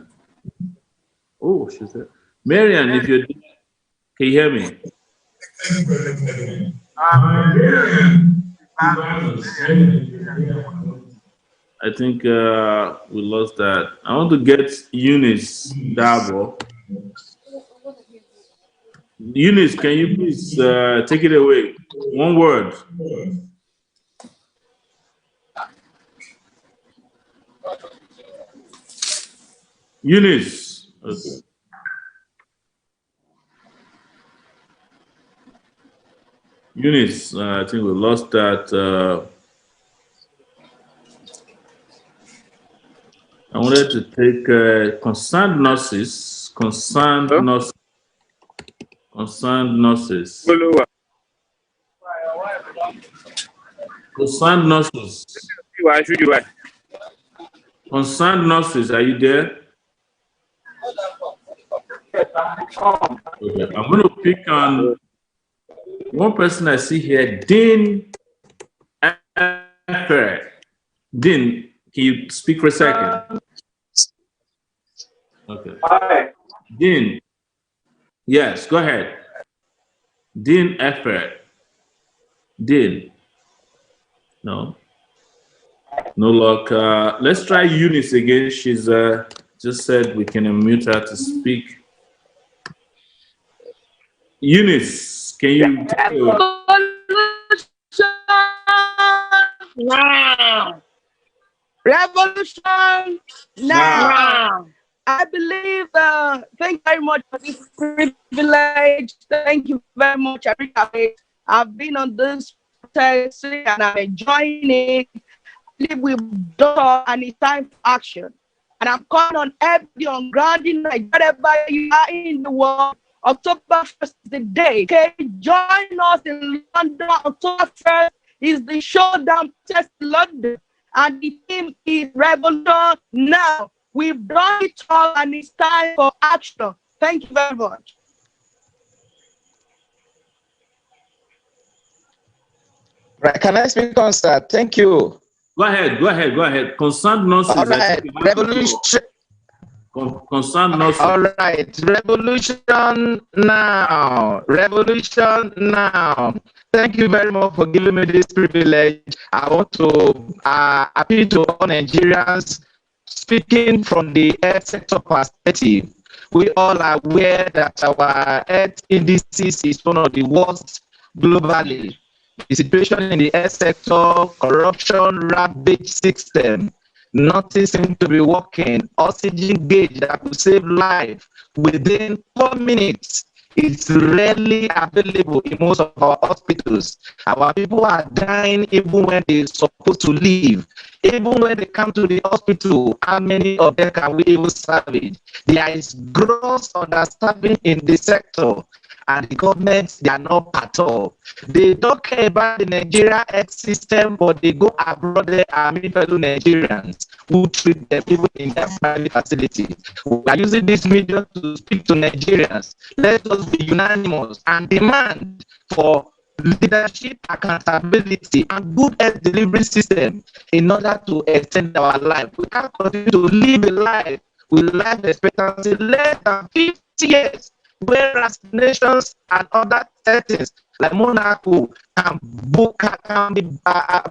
Speaker 2: Oh, she's there. Marian, if you're there, can you hear me? I think we lost that. I want to get Eunice Dabo. Eunice, can you please take it away? One word. Eunice. Okay. Eunice, I think we lost that. I wanted to take concerned nurses. Concerned nurses. Concerned nurses. Concerned nurses. Concerned nurses, are you there? Okay, I'm going to pick on one person I see here, Dean Effer. Dean, can you speak for a second? Okay. Hi. Dean. Yes, go ahead. Dean Effer. Dean. No. No luck. Let's try Eunice again. She's just said we can unmute her to speak. Eunice, can you tell me?
Speaker 23: Now. Revolution now.
Speaker 17: I believe, thank you very much for this privilege. Thank you very much. I appreciate. I've been on this protest and I'm enjoying it. I believe we've done and it's time for action. And I'm calling on everybody on ground in Nigeria, wherever you are in the world. October 1st is the day. Okay, join us in London. October 1st is the showdown protest in London. And the theme is Revolution Now. We've done it all and it's time for action. Thank you very much.
Speaker 22: Right, can I speak on that? Thank you.
Speaker 2: Go ahead. Concerned nonsense.
Speaker 22: All right, revolution.
Speaker 2: Concerned nonsense.
Speaker 22: All right, revolution now. Revolution now. Thank you very much for giving me this privilege. I want to appeal to all Nigerians. Speaking from the health sector perspective, we all are aware that our health indices is one of the worst globally. The situation in the health sector, corruption, ravaged system, nothing seems to be working. Oxygen gauge that could save life within 4 minutes is rarely available in most of our hospitals. Our people are dying even when they're supposed to leave. Even when they come to the hospital, how many of them can we even salvage? There is gross understaffing in the sector, and the government, they are not at all. They don't care about the Nigeria health system, but they go abroad there and meet fellow Nigerians who treat them even in their private facilities. We are using this medium to speak to Nigerians. Let us be unanimous and demand for leadership, accountability, and good health delivery system in order to extend our life. We can't continue to live a life with life expectancy less than 50 years, whereas nations and other settings like Monaco can be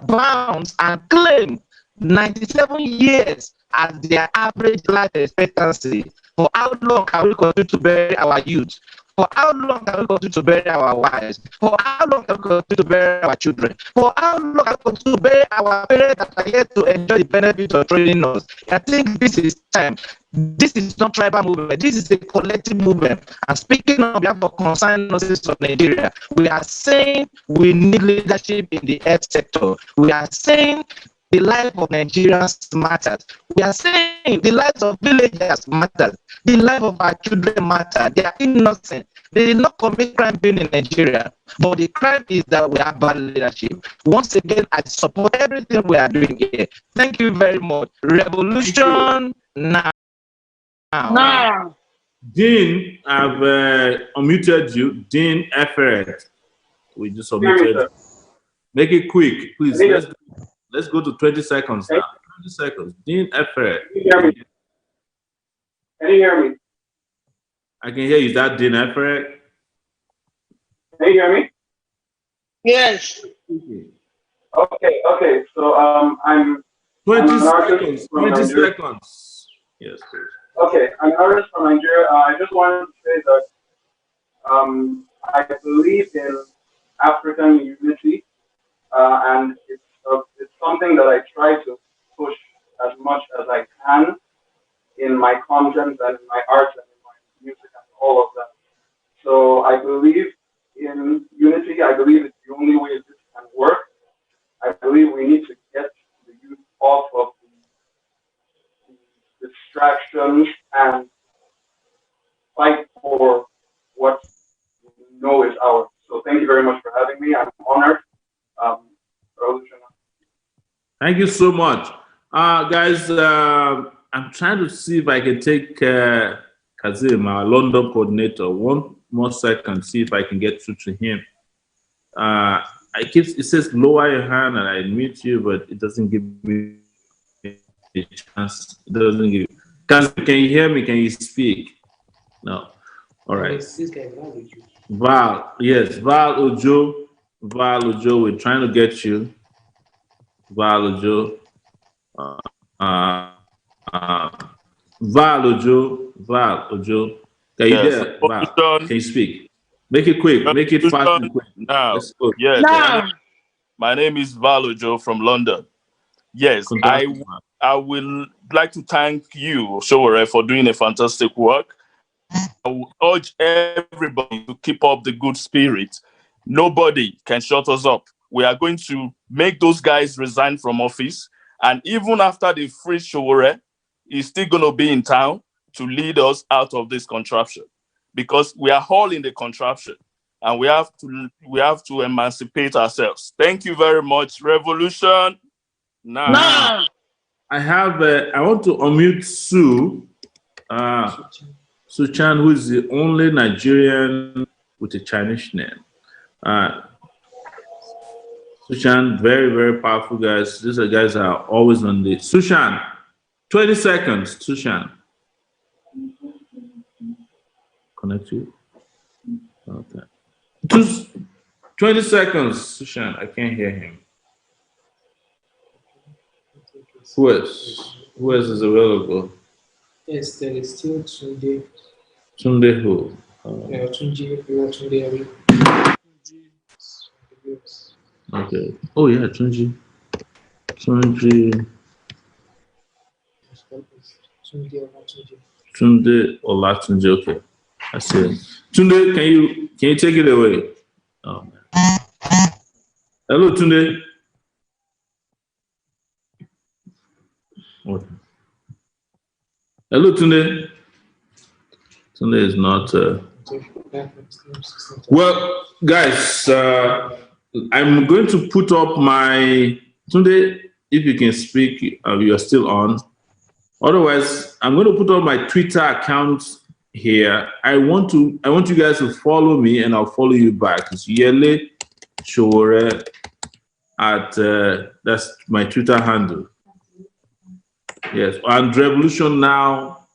Speaker 22: bound and claim 97 years as their average life expectancy. For how long can we continue to bury our youth? For how long can we continue to bury our wives? For how long can we continue to bury our children? For how long can we continue to bury our parents that are yet to enjoy the benefits of training us? I think this is time. This is not tribal movement. This is a collective movement. And speaking on behalf of concerned nurses of Nigeria, we are saying we need leadership in the health sector. We are saying the life of Nigerians matters. We are saying the lives of villagers matters. The life of our children matter. They are innocent. They did not commit crime being in Nigeria. But the crime is that we have bad leadership. Once again, I support everything we are doing here. Thank you very much. Revolution now.
Speaker 17: Now.
Speaker 2: Dean, I've unmuted you. Dean Efferet. We just unmuted. Make it quick, please. Let's go to 20 seconds now. 20 seconds. Dean Efferet.
Speaker 18: Can you hear me? Can you hear me?
Speaker 2: I can hear you. Is that Dean Efferet?
Speaker 18: Can you hear me?
Speaker 17: Yes.
Speaker 18: Okay. So I'm
Speaker 2: 20 seconds. 20 seconds. Yes, please.
Speaker 18: Okay, I'm an artist from Nigeria. I just wanted to say that I believe in African unity, and it's something that I try to push as much as I can in my content and in my art and in my music and all of that. So I believe in unity. I believe it's the only way this can work. I believe we need to get the youth off of the distractions and fight for what we know is ours. So thank you very much for having me. I'm honored.
Speaker 2: Thank you so much. Guys, I'm trying to see if I can take Kazim, our London coordinator, one more second, see if I can get through to him. It says lower your hand and I mute you, but it doesn't give me a chance. It doesn't give. Kazim, can you hear me? Can you speak? No. All right. Val, yes, Val Ojo, we're trying to get you. Val Ojo. Val Ojo. Can you there? Val, can you speak? Make it quick. Make it fast and quick.
Speaker 23: Now, yes. My name is Val Ojo from London. Yes, I will
Speaker 5: like to thank you, Showore, for doing a fantastic work. I will urge everybody to keep up the good spirit. Nobody can shut us up. We are going to make those guys resign from office. And even after they free Showore, he's still going to be in town to lead us out of this contraption. Because we are all in the contraption. And we have to emancipate ourselves. Thank you very much. Revolution now.
Speaker 2: I want to unmute Sue. Suchan, who is the only Nigerian with a Chinese name. Sushan, very, very powerful guys. These are guys that are always on the Sushan. 20 seconds, Sushan. Connect you. Okay. 20 seconds, Sushan. I can't hear him. Who else is available?
Speaker 19: Yes, there is still Tunde.
Speaker 2: Tunde who?
Speaker 19: Tunde.
Speaker 2: Okay. Oh yeah, Tunji. Tunde Olatunji. Okay. I see. Tunde, can you take it away? Oh man. Hello, Tunde. Okay. Hello, Tunde. Tunde is not. Well, guys, I'm going to put up my Tunde. If you can speak, you are still on. Otherwise, I'm going to put up my Twitter account here. I want you guys to follow me, and I'll follow you back. It's Yele Showore at that's my Twitter handle. Yes, and Revolution Now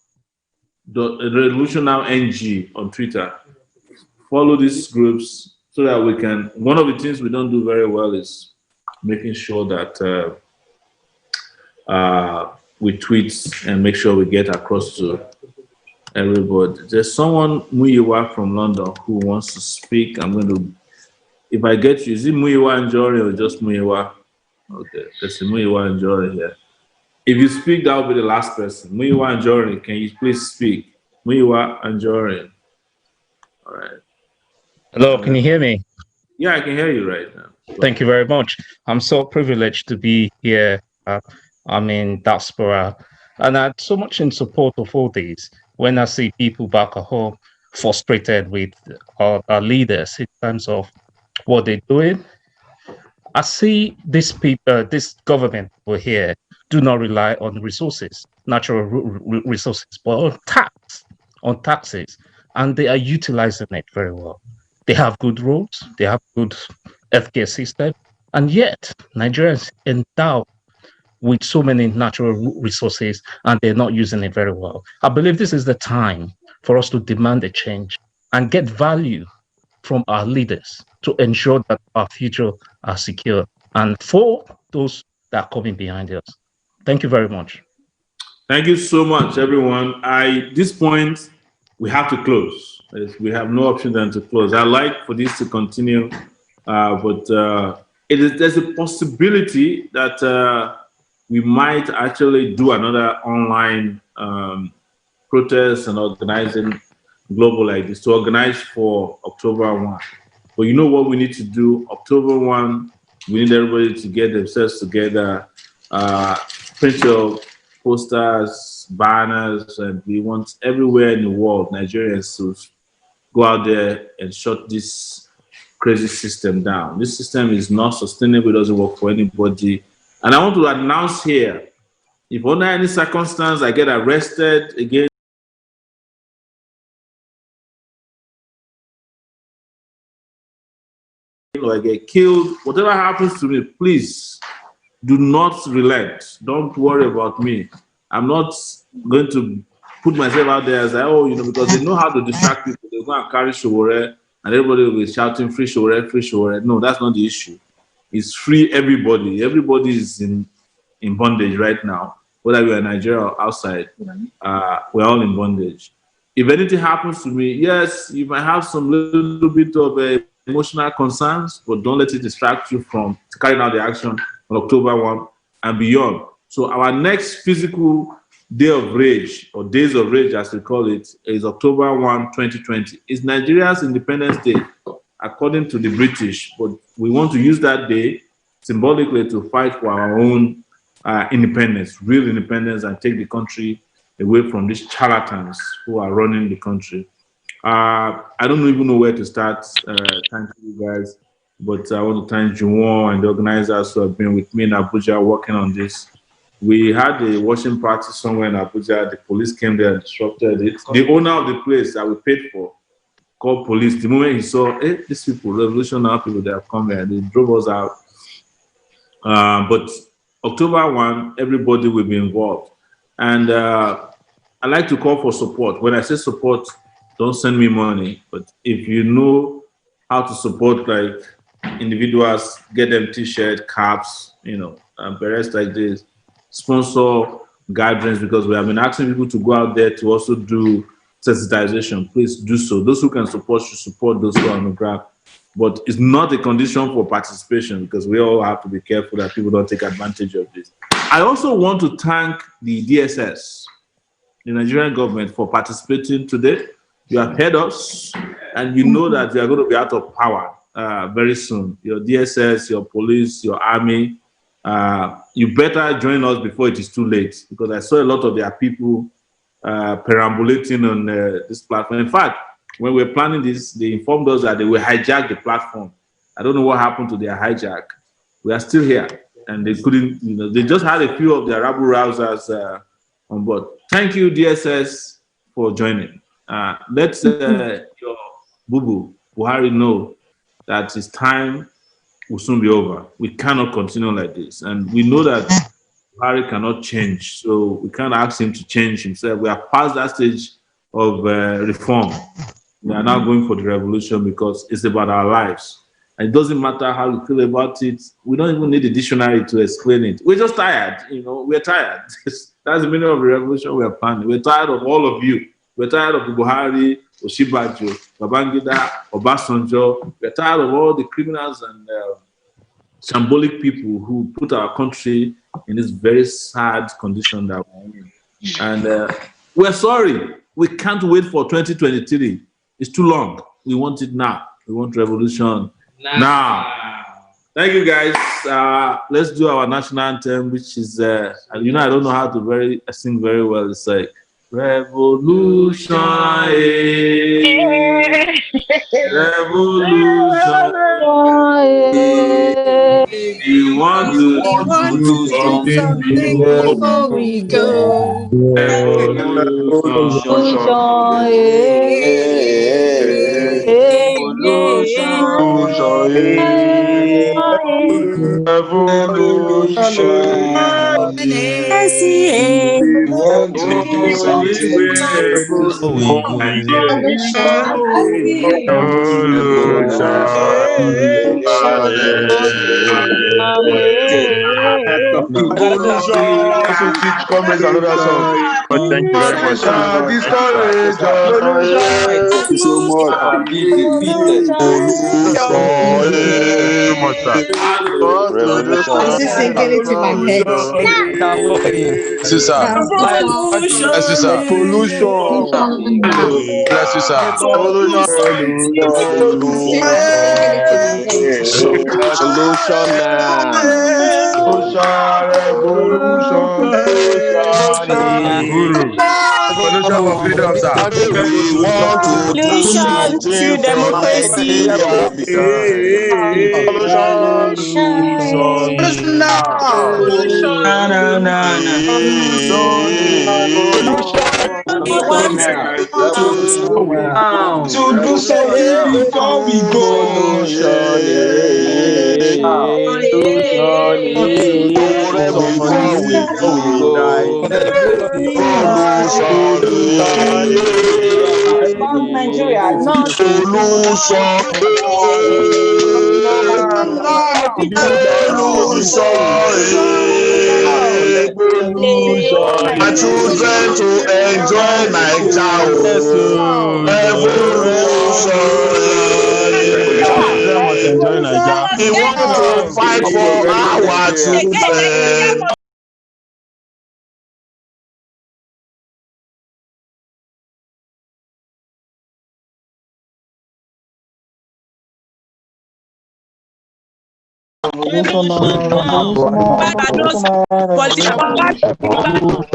Speaker 2: NG on Twitter. Follow these groups so that we can. One of the things we don't do very well is making sure that we tweet and make sure we get across to everybody. There's someone Muyiwa from London who wants to speak. I'm going to. If I get you, is it Muyiwa and Jory or just Muyiwa? Okay, there's a Muyiwa and Jory here. If you speak, that will be the last person. Muyiwa and Jory, can you please speak? Muyiwa and Jory. All right.
Speaker 23: Hello, can you hear me?
Speaker 2: Yeah, I can hear you right now.
Speaker 23: Thank you very much. I'm so privileged to be here. I'm in diaspora, and I'm so much in support of all these. When I see people back at home frustrated with our leaders in terms of what they're doing, I see this government over here do not rely on resources, natural resources, but on taxes, and they are utilizing it very well. They have good roads, they have good healthcare system, and yet Nigerians endowed with so many natural resources, and they're not using it very well. I believe this is the time for us to demand a change and get value from our leaders to ensure that our future are secure, and for those that are coming behind us. Thank you very much.
Speaker 2: Thank you so much, everyone. At this point, we have to close. We have no option than to close. I like for this to continue, but there's a possibility that we might actually do another online protest and organizing global like this, to organize for October 1. But you know what we need to do? October 1, we need everybody to get themselves together, print your posters, banners, and we want everywhere in the world, Nigerians to go out there and shut this crazy system down. This system is not sustainable, it doesn't work for anybody. And I want to announce here, if under any circumstance I get arrested again, or I get killed, whatever happens to me, please do not relent. Don't worry about me. I'm not going to put myself out there as because they know how to distract people. They're going to carry Showore and everybody will be shouting free Showore, free Showore. No, that's not the issue. It's free everybody. Everybody is in bondage right now. Whether you're in Nigeria or outside, we're all in bondage. If anything happens to me, yes, you might have some little bit of emotional concerns, but don't let it distract you from carrying out the action on October 1 and beyond. So our next physical day of rage, or days of rage as we call it, is October 1, 2020. It's Nigeria's Independence Day, according to the British, but we want to use that day symbolically to fight for our own independence, real independence, and take the country away from these charlatans who are running the country. I don't even know where to start. Thank you guys, but I want to thank Juwon and the organizers who have been with me in Abuja working on this. We had a watching party somewhere in Abuja. The police came there and disrupted it. The owner of the place that we paid for called police. The moment he saw, hey, these people, revolutionary people, they have come here, they drove us out. But October 1, everybody will be involved. And I like to call for support. When I say support, don't send me money. But if you know how to support, like individuals, get them t-shirt, caps, berets like this, sponsor gatherings, because we have been asking people to go out there to also do sensitization. Please do so. Those who can support should support those who are on the ground. But it's not a condition for participation, because we all have to be careful that people don't take advantage of this. I also want to thank the DSS, the Nigerian government, for participating today. You have heard us, and you know that we are going to be out of power very soon. Your DSS, your police, your army, you better join us before it is too late, because I saw a lot of their people perambulating on this platform. In fact, when we were planning this, they informed us that they will hijack the platform. I don't know what happened to their hijack. We are still here, and they couldn't, they just had a few of their rabble rousers on board. Thank you, DSS, for joining. Let your boo-boo, Buhari, know that his time will soon be over. We cannot continue like this. And we know that Buhari cannot change, so we can't ask him to change himself. We are past that stage of reform. We are now going for the revolution, because it's about our lives. And it doesn't matter how you feel about it. We don't even need a dictionary to explain it. We're just tired. We're tired. That's the meaning of the revolution we are planning. We're tired of all of you. We're tired of Buhari, Oshibajo, Babangida, Obasanjo. We're tired of all the criminals and shambolic people who put our country in this very sad condition that we're in. And we're sorry. We can't wait for 2023. It's too long. We want it now. We want revolution now. Thank you, guys. Let's do our national anthem, which is, I don't know how to sing very well. It's like, revolution, revolution. You want to do something
Speaker 10: before we go.
Speaker 22: Also teach comrades another song. But thank you very much.
Speaker 4: Thank you so much.
Speaker 22: This
Speaker 4: is sinking into my head.
Speaker 22: Bless you, sir. Bless you, sir. Bless you, sir.
Speaker 4: Solution now.
Speaker 22: Revolution for freedom, sir.
Speaker 10: Solution to democracy.
Speaker 4: To do something before we go.
Speaker 7: Nigeria, not
Speaker 22: My children to enjoy Naija. We want to fight for our children.
Speaker 10: Revolution now. Politician.